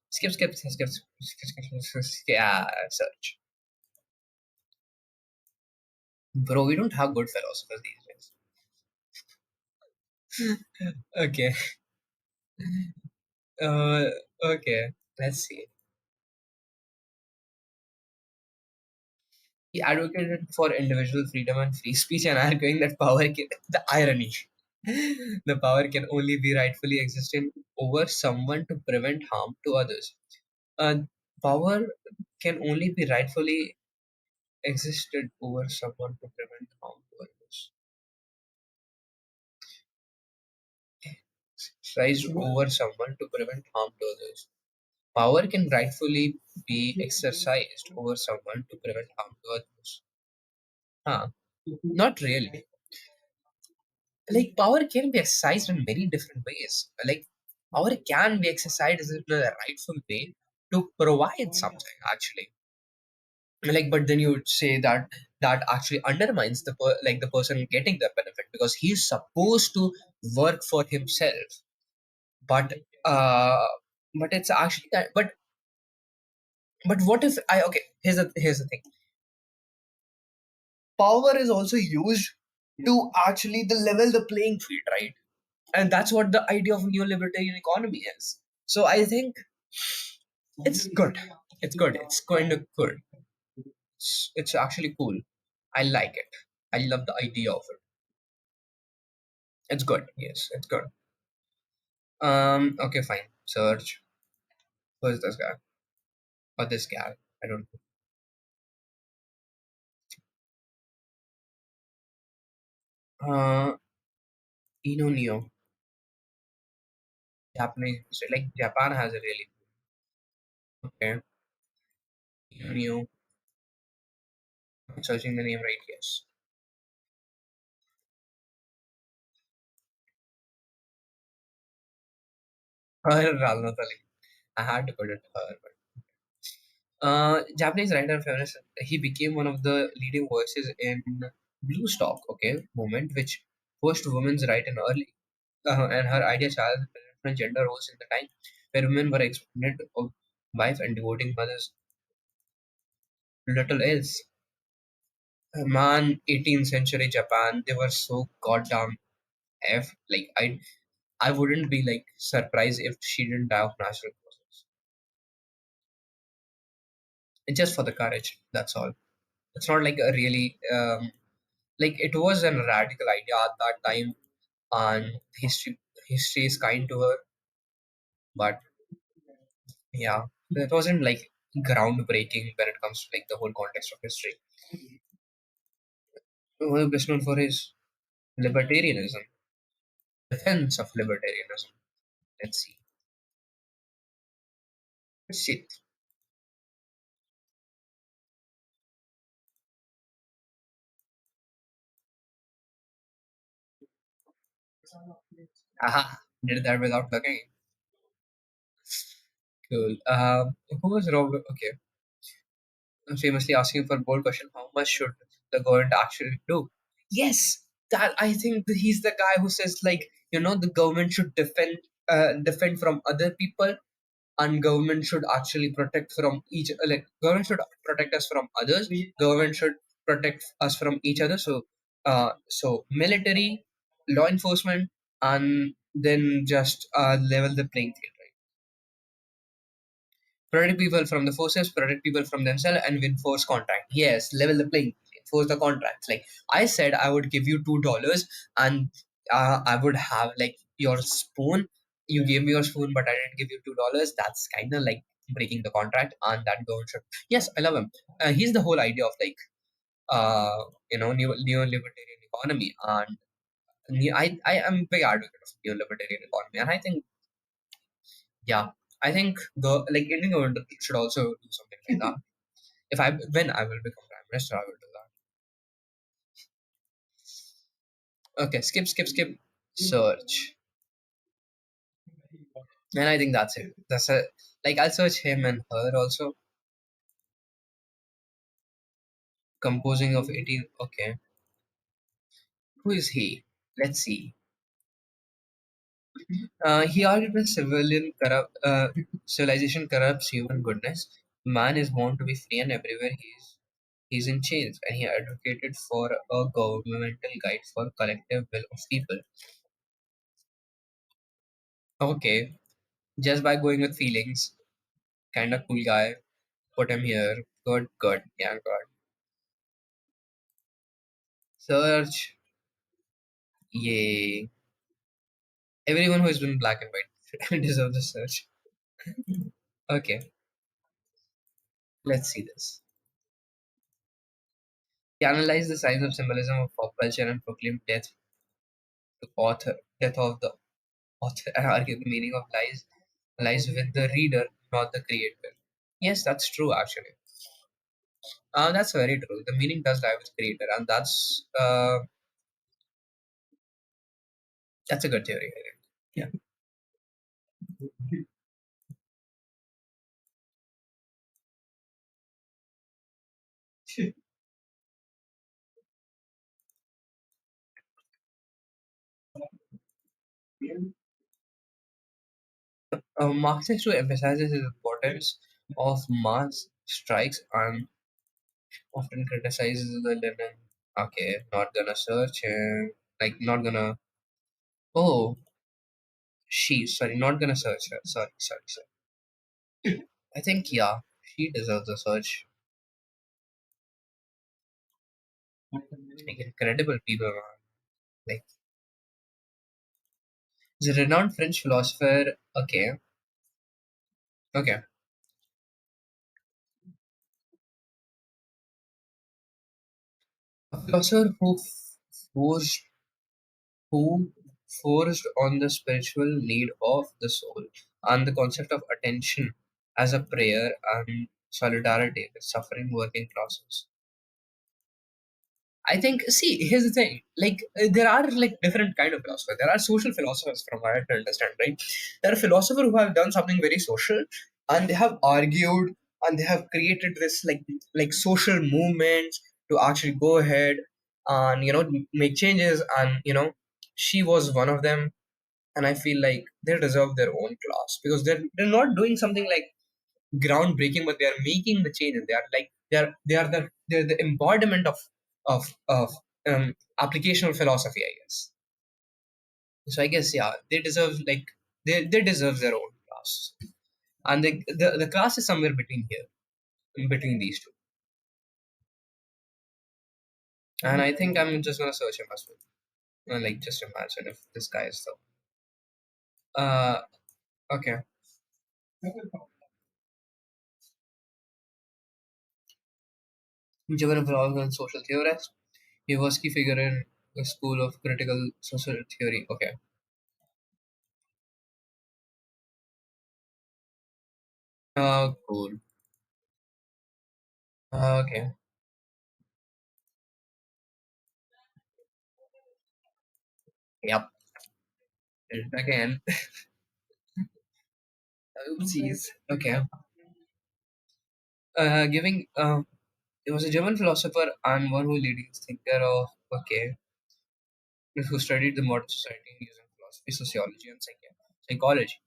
skip. Yeah, search, bro. We don't have good philosophers these days. Okay, uh, okay. Let's see. He advocated for individual freedom and free speech, and arguing that the irony, the power can only be rightfully existing over someone to prevent harm to others. Uh, Power can only be rightfully existed over someone to prevent harm to others. Exercised over someone to prevent harm to others. Power can rightfully be exercised over someone to prevent harm to others. Huh? Not really. Like power can be exercised in many different ways. Like power can be exercised in a rightful way to provide something actually. Like, but then you would say that that actually undermines the person getting the benefit because he's supposed to work for himself. But uh, but it's actually but what if I okay? Here's the thing. Power is also used to actually the level the playing field, right? And that's what the idea of neolibertarian economy is. So I think it's good. It's good. It's kind of good. It's actually cool. I like it. I love the idea of it. It's good. Yes, it's good. Okay, fine. Search. Who is this guy? Or this guy? I don't know. Ino Neo. Japanese. So, like Japan has a really okay. Ino Neo. Searching the name right. Yes. Her Ralnatali. I had to put it her, but Japanese writer and feminist. He became one of the leading voices in Blue Stock, okay, movement, which pushed women's right in early and her idea challenged different gender roles in the time where women were expected of wife and devoting mothers little else. Man, 18th century Japan, they were so goddamn f. Like I wouldn't be like surprised if she didn't die of natural causes. It's just for the courage. That's all. It's not like a really like it was a radical idea at that time, and history is kind to her. But yeah, it wasn't like groundbreaking when it comes to like the whole context of history. One of best known for his libertarianism, defense of libertarianism. Let's see. Shit. Aha. Did that without looking. Cool. Who was Robert? Okay. Famously asking for a bold question: how much should the government actually do? Yes, that I think that he's the guy who says like the government should defend from other people, and government should actually protect from each like government should protect us from others. Government should protect us from each other. So military, law enforcement, and then just level the playing field. Protect people from the forces, protect people from themselves, and enforce contract. Yes, level the playing, enforce the contracts. Like I said, I would give you $2, and I would have like your spoon. You gave me your spoon, but I didn't give you $2. That's kind of like breaking the contract, and that government should. Yes, I love him. He's the whole idea of like neo-libertarian economy, and I am a big advocate of neo-libertarian economy, and I think yeah, I think the like Indian government should also do something like that. If I when I will become prime minister, I will do that. Okay, skip. Search, and I think that's it. That's a like I'll search him and her also. Composing of 18. Okay, who is he? Let's see. He argued that civilization corrupts human goodness. Man is born to be free, and everywhere he's in chains. And he advocated for a governmental guide for collective will of people. Okay, just by going with feelings, kind of cool guy. Put him here. Good. Yeah, good. Search. Yay. Everyone who has been black and white deserves the search. Okay, let's see this. He analyzed the signs of symbolism of pop culture and proclaimed death of the author, and argued the meaning of lies with the reader, not the creator. Yes, that's true actually. That's very true. The meaning does lie with the creator, and that's a good theory, I think. Yeah. Marxist who emphasizes the importance of mass strikes and often criticizes the Lenin. Okay, not gonna search him. Like, not gonna. Oh, she. Sorry, not gonna search her. Sorry. I think, yeah, she deserves a search. Like, incredible people, man. Like, the renowned French philosopher. Okay. A philosopher forced who forced on the spiritual need of the soul and the concept of attention as a prayer and solidarity with suffering working classes. I think, see, here's the thing. Like, there are like different kind of philosophers. There are social philosophers, from what I can understand, right? There are philosophers who have done something very social, and they have argued, and they have created this like social movements to actually go ahead and make changes. And she was one of them, and I feel like they deserve their own class because they're not doing something like groundbreaking, but they are making the change, and they are like they're the embodiment of applicational philosophy, I guess. So I guess yeah, they deserve like they deserve their own class, and the class is somewhere between here, in between these two, and I think I'm just gonna search him as well. Like just imagine if this guy is the okay. German philosopher and social theorist. He was key figure in the school of critical social theory. Okay. Cool. Okay. Yep. Again. Oopsies. Okay. Giving. He was a German philosopher and one who leading thinker of. Okay. Who studied the modern society using philosophy, sociology, and psychology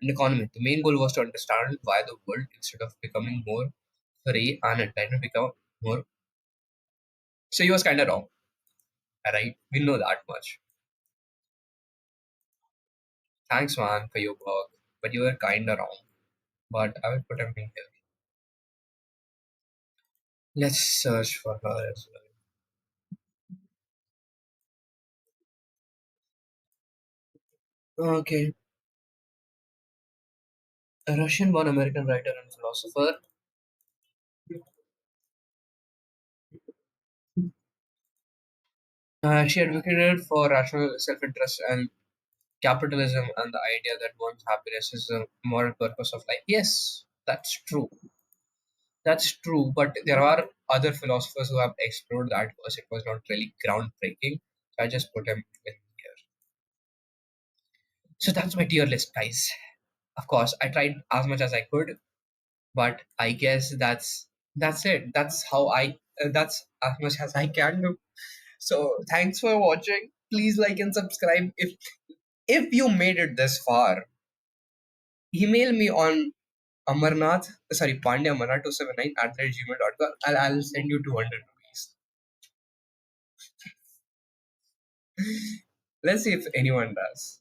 and economy. The main goal was to understand why the world, instead of becoming more free and enlightened, become more. So he was kind of wrong, right? We know that much. Thanks, man, for your work, but you were kind of wrong. But I will put him in here. Let's search for her as well. Okay, a Russian-born American writer and philosopher. She advocated for rational self-interest and capitalism and the idea that one's happiness is the moral purpose of life. Yes, that's true. That's true. But there are other philosophers who have explored that because it was not really groundbreaking. So I just put him in here. So that's my tier list, guys. Of course, I tried as much as I could, but I guess that's it. That's how that's as much as I can do. So thanks for watching. Please like and subscribe. If you made it this far, email me on Amarnath, sorry, Pandya Amarnath 279 at gmail.com. I'll send you 200 rupees. Let's see if anyone does.